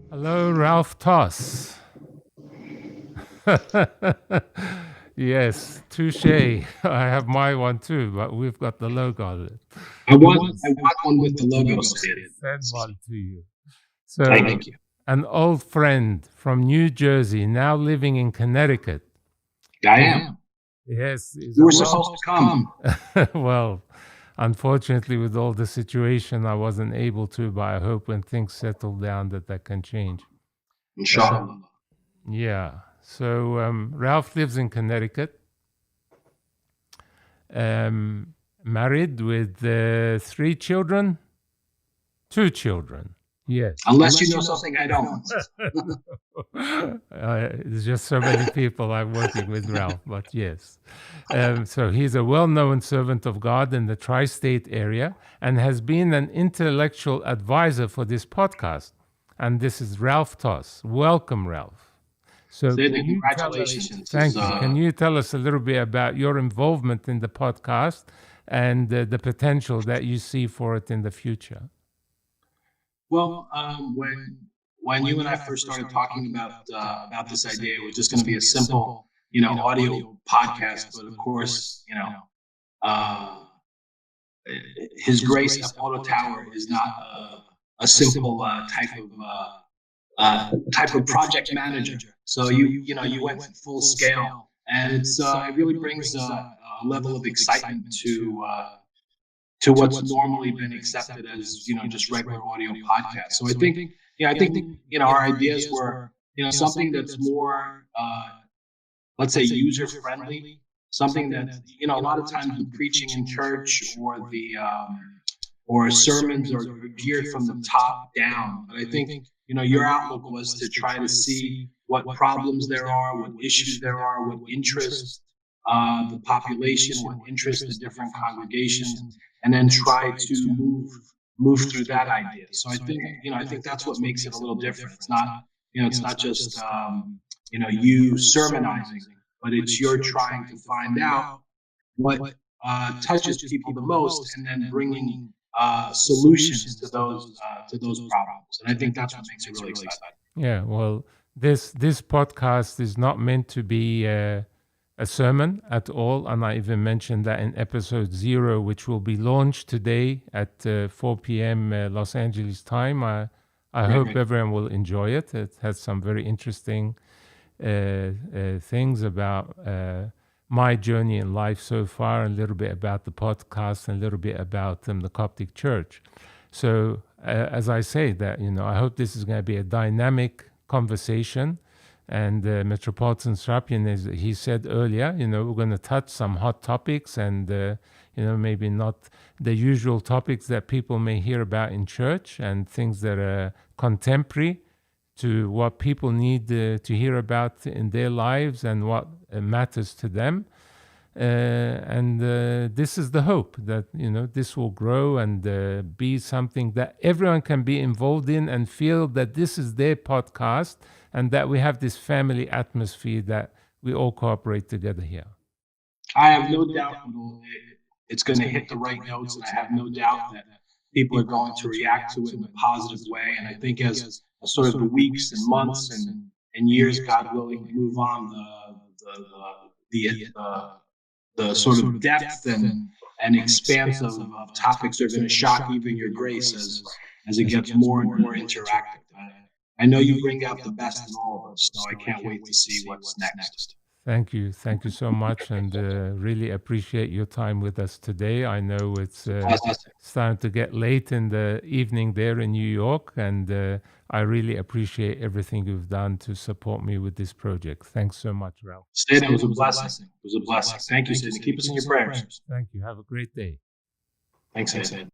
Hello, Ralph Toss. Yes, touche. I have my one too, but we've got the logo on it. I want one with the logo. Send one to you. So, Thank you. an old friend from New Jersey, now living in Connecticut. I am. Yes. You were supposed to come. Well, unfortunately, with all the situation, I wasn't able to, but I hope when things settle down that can change. Inshallah. Yeah. So Ralph lives in Connecticut, married with 3 children, 2 children. Yes. Unless you know something I don't. There's just so many people I'm working with, Ralph, but yes. So he's a well-known servant of God in the tri-state area and has been an intellectual advisor for this podcast. And this is Ralph Toss. Welcome, Ralph. So congratulations. Thank you. Can you tell us a little bit about your involvement in the podcast and the potential that you see for it in the future? Well, when you and I first started talking about this idea, it was just going to be a simple, audio podcast. But of course, His Grace Apollo Tower is not a simple type of project manager. So you went full scale, and it really brings a level of excitement to what's normally been accepted as just regular audio podcasts. So I think our ideas were something that's more let's say user friendly, something that a lot of times the preaching in church or the or sermons are geared from the top down. But I think your outlook was to try to see what problems there are, what issues there are, what interest the population, what interest the different congregations, and then try to move through that idea. So I think that's what makes it a little different. It's not just you sermonizing, but it's you're trying to find out what touches people the most, and then bringing solutions to those problems. And I think that's what makes it really exciting. Yeah, well, this podcast is not meant to be a sermon at all, and I even mentioned that in episode 0, which will be launched today at 4 p.m. Los Angeles time. I hope everyone will enjoy it. It has some very interesting things about my journey in life so far, a little bit about the podcast, and a little bit about the Coptic Church. So as I say that, I hope this is going to be a dynamic conversation. And Metropolitan Serapion, as he said earlier, we're going to touch some hot topics and, maybe not the usual topics that people may hear about in church, and things that are contemporary to what people need to hear about in their lives and what matters to them. And this is the hope that, this will grow and be something that everyone can be involved in and feel that this is their podcast, and that we have this family atmosphere that we all cooperate together here. I have no doubt it's going to hit the right notes, and I have no doubt that people are going to react to it in a positive way. And I think as sort of the weeks and months and years, God willing, move on, the sort of depth and expanse of topics are going to shock even your grace as it gets more and more interactive. I know you bring out the best in all of us, so I can't wait to see what's next. Thank you so much, and really appreciate your time with us today. I know it's starting to get late in the evening there in New York, and I really appreciate everything you've done to support me with this project. Thanks so much, Ralph. Stan, it was a blessing. It was a blessing. Thank you, Sidney. Keep us in your prayers. Thank you. Have a great day. Thanks, Sid.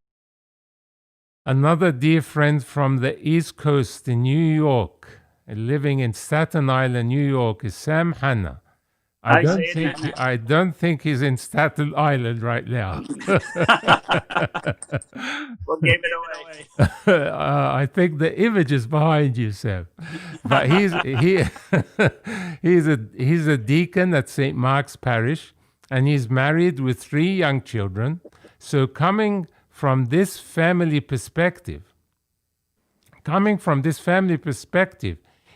Another dear friend from the East Coast in New York, living in Staten Island, New York, is Sam Hanna. I don't think he's in Staten Island right now. What gave it away? I think the image is behind you, Sam. But he's a deacon at St. Mark's Parish, and he's married with 3 young children. So coming from this family perspective,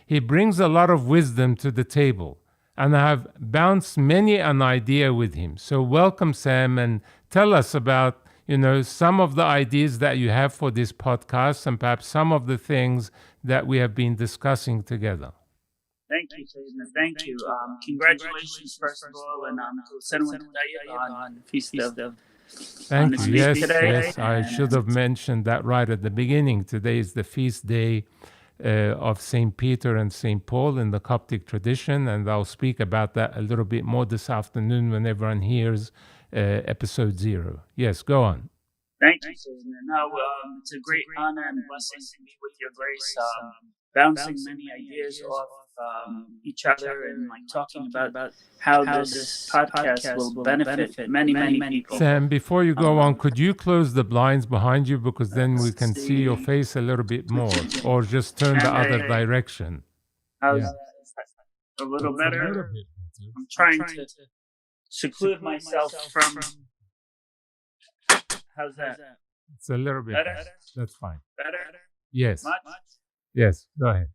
he brings a lot of wisdom to the table. And I have bounced many an idea with him. So welcome, Sam, and tell us about, some of the ideas that you have for this podcast and perhaps some of the things that we have been discussing together. Thank you, Sayyidina. Thank you. Congratulations, first of all, and on Feast of. Thank you. Yes, I should have mentioned that right at the beginning. Today is the feast day of St. Peter and St. Paul in the Coptic tradition, and I'll speak about that a little bit more this afternoon when everyone hears episode 0. Yes, go on. Thank you, Sayyidina. No, it's a great honor and blessing to be with your grace, bouncing many ideas off each other and talking about how this podcast will benefit many people. Sam, before you go on, could you close the blinds behind you, because then we can see your face a little bit more, or just turn the other direction? How's that? A little better? I'm trying to seclude myself from. How's that? It's a little bit better. That's fine. Better? Yes. Much? Yes, go ahead.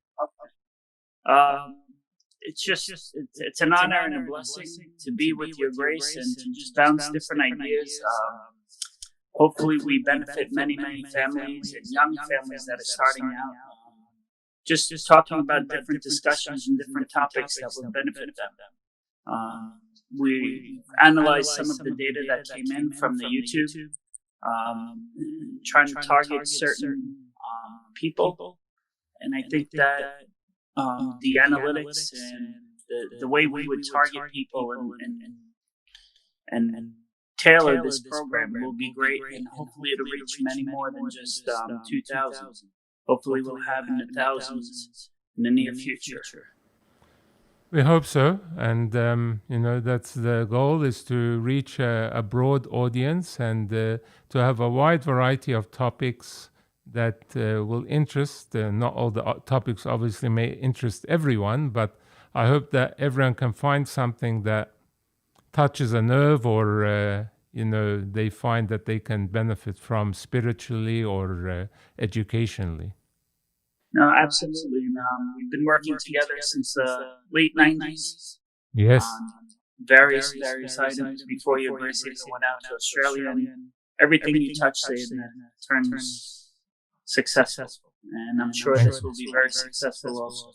It's just it's an honor and a blessing to be with your grace and to just bounce different ideas. Hopefully we benefit many families and young families that are starting out. Just talking about different discussions and different topics that will benefit them. We analyzed some of the data that came in from the YouTube, trying to target certain people, and I think that the analytics and the way we would target people and tailor this program will be great, and hopefully it'll reach many more than just 2,000. Hopefully we'll have in the thousands in the near future. We hope so, and that's the goal, is to reach a broad audience and to have a wide variety of topics that will interest. Not all the topics obviously may interest everyone, but I hope that everyone can find something that touches a nerve, or they find that they can benefit from spiritually or educationally. No, absolutely. We've been working together since the late 90s. Yes. Various items before your grace even went out to Australia, and everything you touch turns successful. And I'm sure this will be very successful also.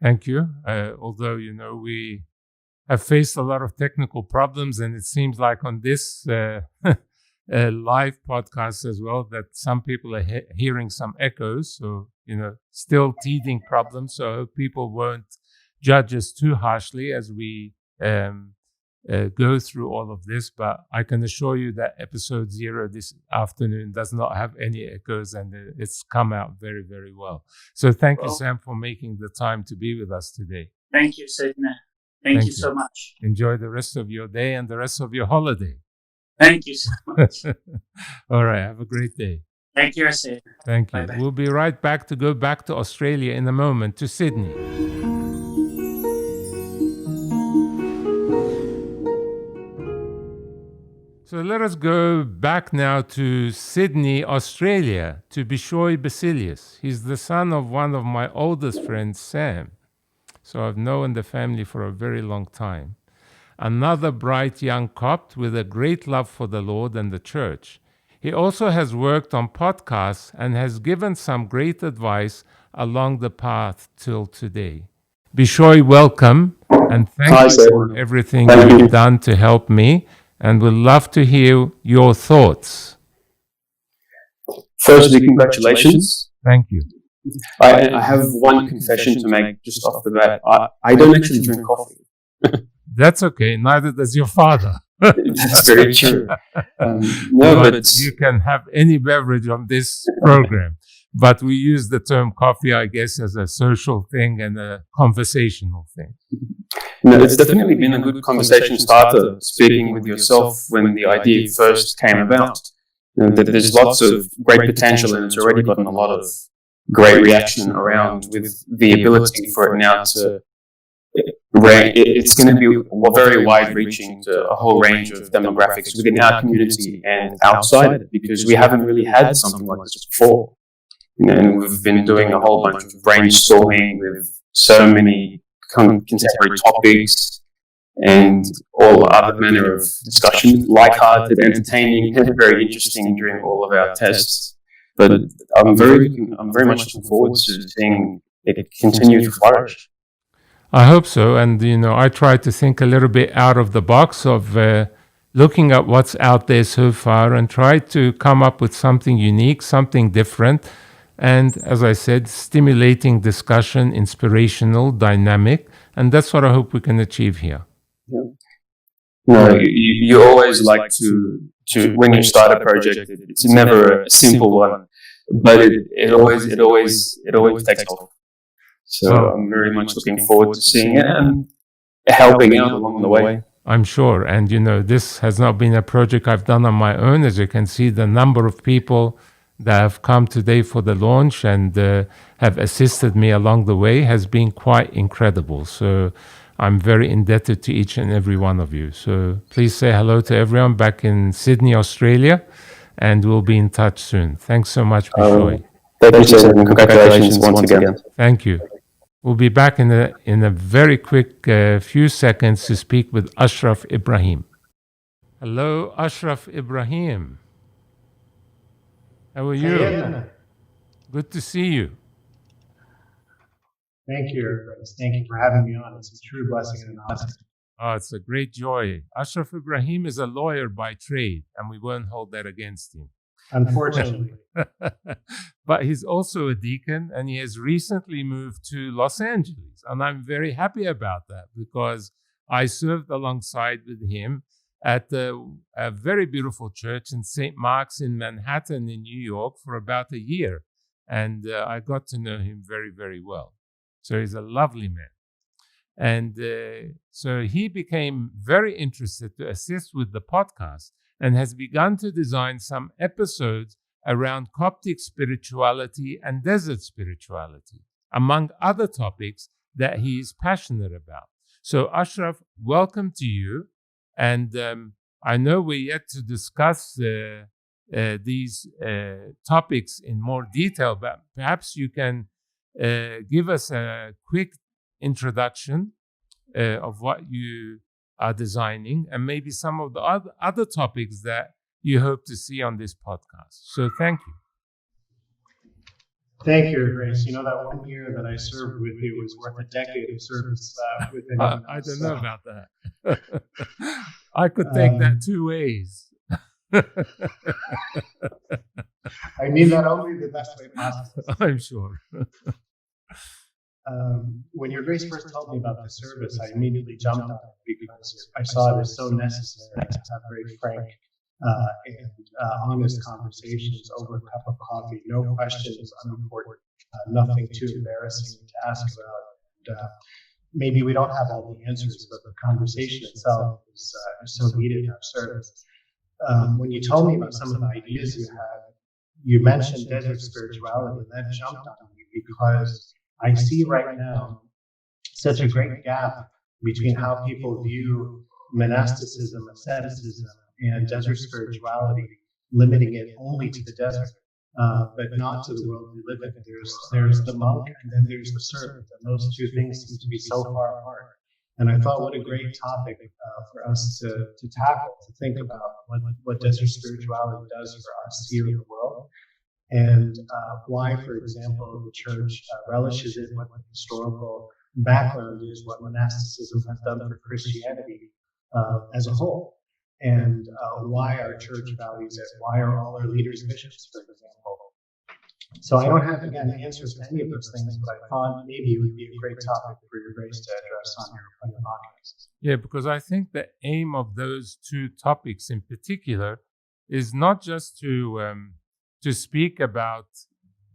Thank you. Although, we have faced a lot of technical problems, and it seems like on this live podcast as well, that some people are hearing some echoes. So, still teething problems. So I hope people won't judge us too harshly as we go through all of this. But I can assure you that episode 0 this afternoon does not have any echoes, and it's come out very, very well. So thank you, Sam, for making the time to be with us today. Thank you, Sayyidina. Thank you so much. Enjoy the rest of your day and the rest of your holiday. Thank you so much. All right. Have a great day. Thank you, Sayyidina. Thank you. Bye-bye. We'll be right back to go back to Australia in a moment, to Sydney. So let us go back now to Sydney, Australia, to Bishoy Basilius. He's the son of one of my oldest friends, Sam. So I've known the family for a very long time. Another bright young Copt with a great love for the Lord and the church. He also has worked on podcasts and has given some great advice along the path till today. Bishoy, welcome, and thank you for everything you've done to help me, and we'd love to hear your thoughts. Firstly, congratulations. Thank you. I have one confession to make just off the bat. I don't actually drink coffee. That's okay. Neither does your father. That's very true. But you can have any beverage on this program. But we use the term coffee, I guess, as a social thing and a conversational thing. No, it's definitely been a good conversation starter, speaking with yourself when the idea first came about. There's lots of great potential, and it's already gotten a lot of great reaction around, with the ability for it now to it's going to be very wide-reaching to a whole range of demographics within our community and outside it, because we haven't really had something like this before. And we've been doing a whole bunch of brainstorming with so many contemporary topics and all other manner of discussion, light-hearted, entertaining, and very interesting during all of our tests. But I'm very much looking forward to seeing it continue to flourish. I hope so. And, I try to think a little bit out of the box of looking at what's out there so far and try to come up with something unique, something different. And as I said, stimulating discussion, inspirational, dynamic. And that's what I hope we can achieve here. Yeah. No, you always like to when you start a project, it's never a simple one, but it always takes off. So I'm very much looking forward to seeing it and helping out along the way. I'm sure. And, this has not been a project I've done on my own. As you can see, the number of people that have come today for the launch and have assisted me along the way has been quite incredible. So I'm very indebted to each and every one of you. So please say hello to everyone back in Sydney, Australia, and we'll be in touch soon. Thanks so much, Bishoy. Thank you, and congratulations once again. Thank you. We'll be back in a very quick few seconds to speak with Ashraf Ibrahim. Hello, Ashraf Ibrahim. How are you? Good to see you. Thank you. Thank you for having me on. It's a true blessing and an honor. Oh, it's a great joy. Ashraf Ibrahim is a lawyer by trade, and we won't hold that against him. Unfortunately. But he's also a deacon, and he has recently moved to Los Angeles. And I'm very happy about that because I served alongside with him at a very beautiful church in St. Mark's in Manhattan in New York for about a year. And I got to know him very, very well. So he's a lovely man. And so he became very interested to assist with the podcast and has begun to design some episodes around Coptic spirituality and desert spirituality, among other topics that he is passionate about. So Ashraf, welcome to you. And I know we're yet to discuss these topics in more detail, but perhaps you can give us a quick introduction of what you are designing and maybe some of the other topics that you hope to see on this podcast. So thank you. Thank you, Grace. That 1 year that I served with you was worth a decade of service with anyone I else. don't know about that. I could take that two ways. I mean that only the best way possible. I'm sure. When your Grace first told me about the service, I immediately jumped on it because I saw it as so necessary to have very frank and honest conversations over a cup of coffee. No questions unimportant, nothing too embarrassing to ask about. And, maybe we don't have all the answers, but the conversation itself is so needed in our service. When you told me about some of the ideas you had, you mentioned desert spirituality, and that jumped on me because I see right now such a great gap between how people view monasticism, asceticism, and desert spirituality, limiting it only to the desert, but not to the world we live in. There's the monk, and then there's the servant, and those two things seem to be so far apart. And I thought, what a great topic for us to tackle, to think about what desert spirituality does for us here in the world, and why, for example, the church relishes it, what the historical background is, what monasticism has done for Christianity as a whole, and why our church values it, why are all our leaders bishops, for example. So I don't have, again, answers to any of those things, but I thought maybe it would be a great topic for your Grace to address on your podcast. Yeah, because I think the aim of those two topics in particular is not just to speak about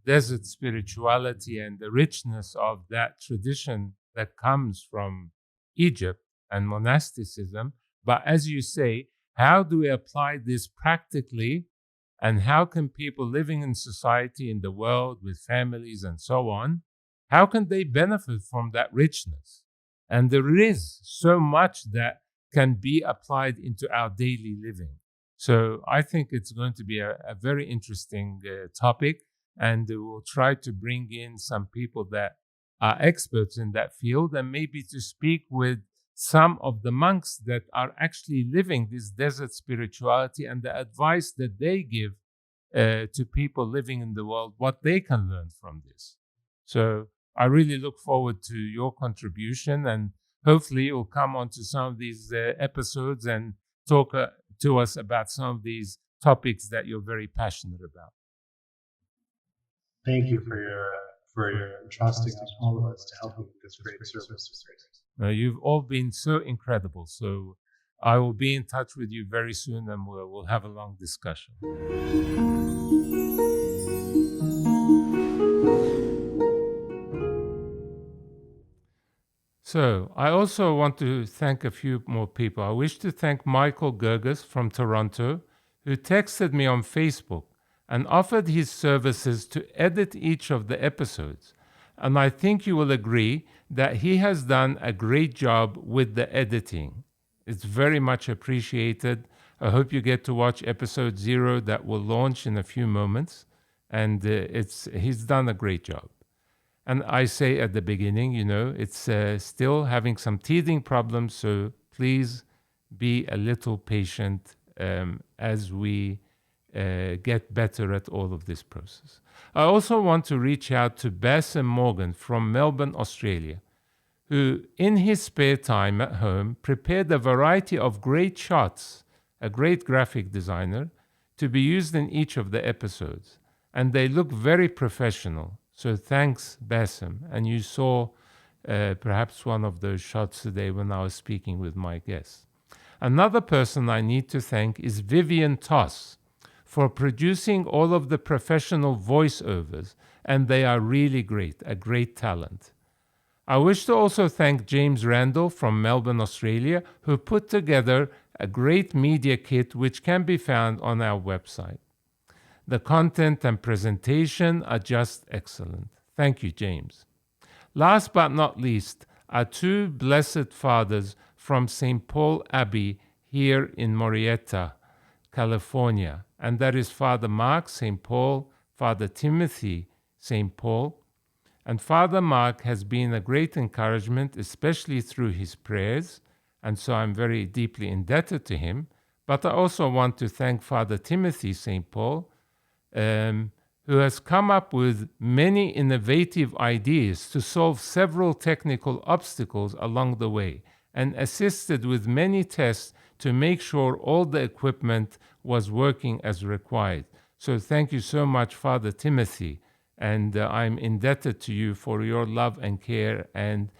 desert spirituality and the richness of that tradition that comes from Egypt and monasticism. But as you say, how do we apply this practically? And how can people living in society, in the world, with families and so on, how can they benefit from that richness? And there is so much that can be applied into our daily living. So I think it's going to be a very interesting topic, and we'll try to bring in some people that are experts in that field, and maybe to speak with some of the monks that are actually living this desert spirituality and the advice that they give to people living in the world, what they can learn from this. So I really look forward to your contribution, and hopefully you'll come onto some of these episodes and talk to us about some of these topics that you're very passionate about. Thank you for your entrusting all of us to help you with this great service. You've all been so incredible. So I will be in touch with you very soon, and we'll have a long discussion. So I also want to thank a few more people. I wish to thank Michael Gerges from Toronto, who texted me on Facebook and offered his services to edit each of the episodes. And I think you will agree that he has done a great job with the editing. It's very much appreciated. I hope you get to watch episode 0 that will launch in a few moments. And he's done a great job. And I say at the beginning, it's still having some teething problems, so please be a little patient as we get better at all of this process. I also want to reach out to Bassem Morgan from Melbourne, Australia, who in his spare time at home prepared a variety of great shots, a great graphic designer, to be used in each of the episodes. And they look very professional. So thanks, Bassem. And you saw perhaps one of those shots today when I was speaking with my guests. Another person I need to thank is Vivian Toss for producing all of the professional voiceovers, and they are really great, a great talent. I wish to also thank James Randall from Melbourne, Australia, who put together a great media kit which can be found on our website. The content and presentation are just excellent. Thank you, James. Last but not least, are two blessed fathers from St. Paul Abbey here in Murrieta, California, and that is Father Mark St. Paul, Father Timothy St. Paul. And Father Mark has been a great encouragement, especially through his prayers, and so I'm very deeply indebted to him. But I also want to thank Father Timothy St. Paul, who has come up with many innovative ideas to solve several technical obstacles along the way, and assisted with many tests to make sure all the equipment was working as required. So thank you so much, Father Timothy, and I'm indebted to you for your love and care, and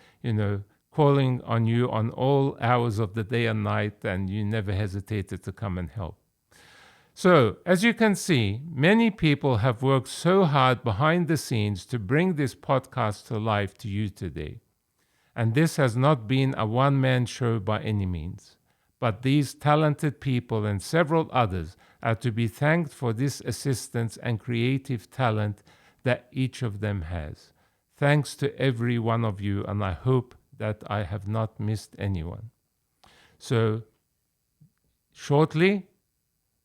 calling on you on all hours of the day and night, and you never hesitated to come and help. So, as you can see, many people have worked so hard behind the scenes to bring this podcast to life to you today. And this has not been a one-man show by any means. But these talented people and several others are to be thanked for this assistance and creative talent that each of them has. Thanks to every one of you, and I hope that I have not missed anyone. So, shortly,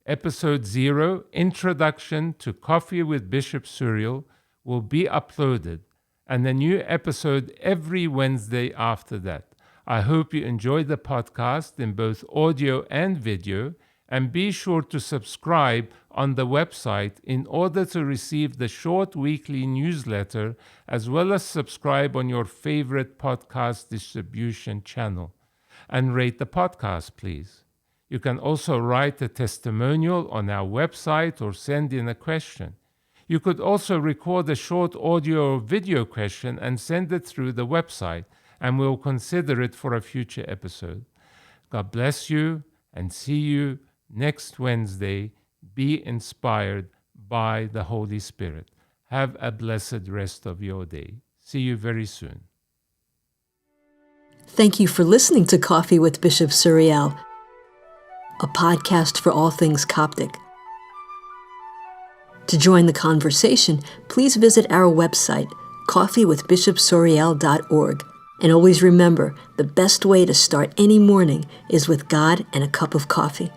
Episode 0, Introduction to Coffee with Bishop Suriel, will be uploaded, and a new episode every Wednesday after that. I hope you enjoy the podcast in both audio and video, and be sure to subscribe on the website in order to receive the short weekly newsletter, as well as subscribe on your favorite podcast distribution channel. And rate the podcast, please. You can also write a testimonial on our website or send in a question. You could also record a short audio or video question and send it through the website, and we'll consider it for a future episode. God bless you, and see you next Wednesday. Be inspired by the Holy Spirit. Have a blessed rest of your day. See you very soon. Thank you for listening to Coffee with Bishop Suriel, a podcast for all things Coptic. To join the conversation, please visit our website, coffeewithbishopsuriel.org. And always remember, the best way to start any morning is with God and a cup of coffee.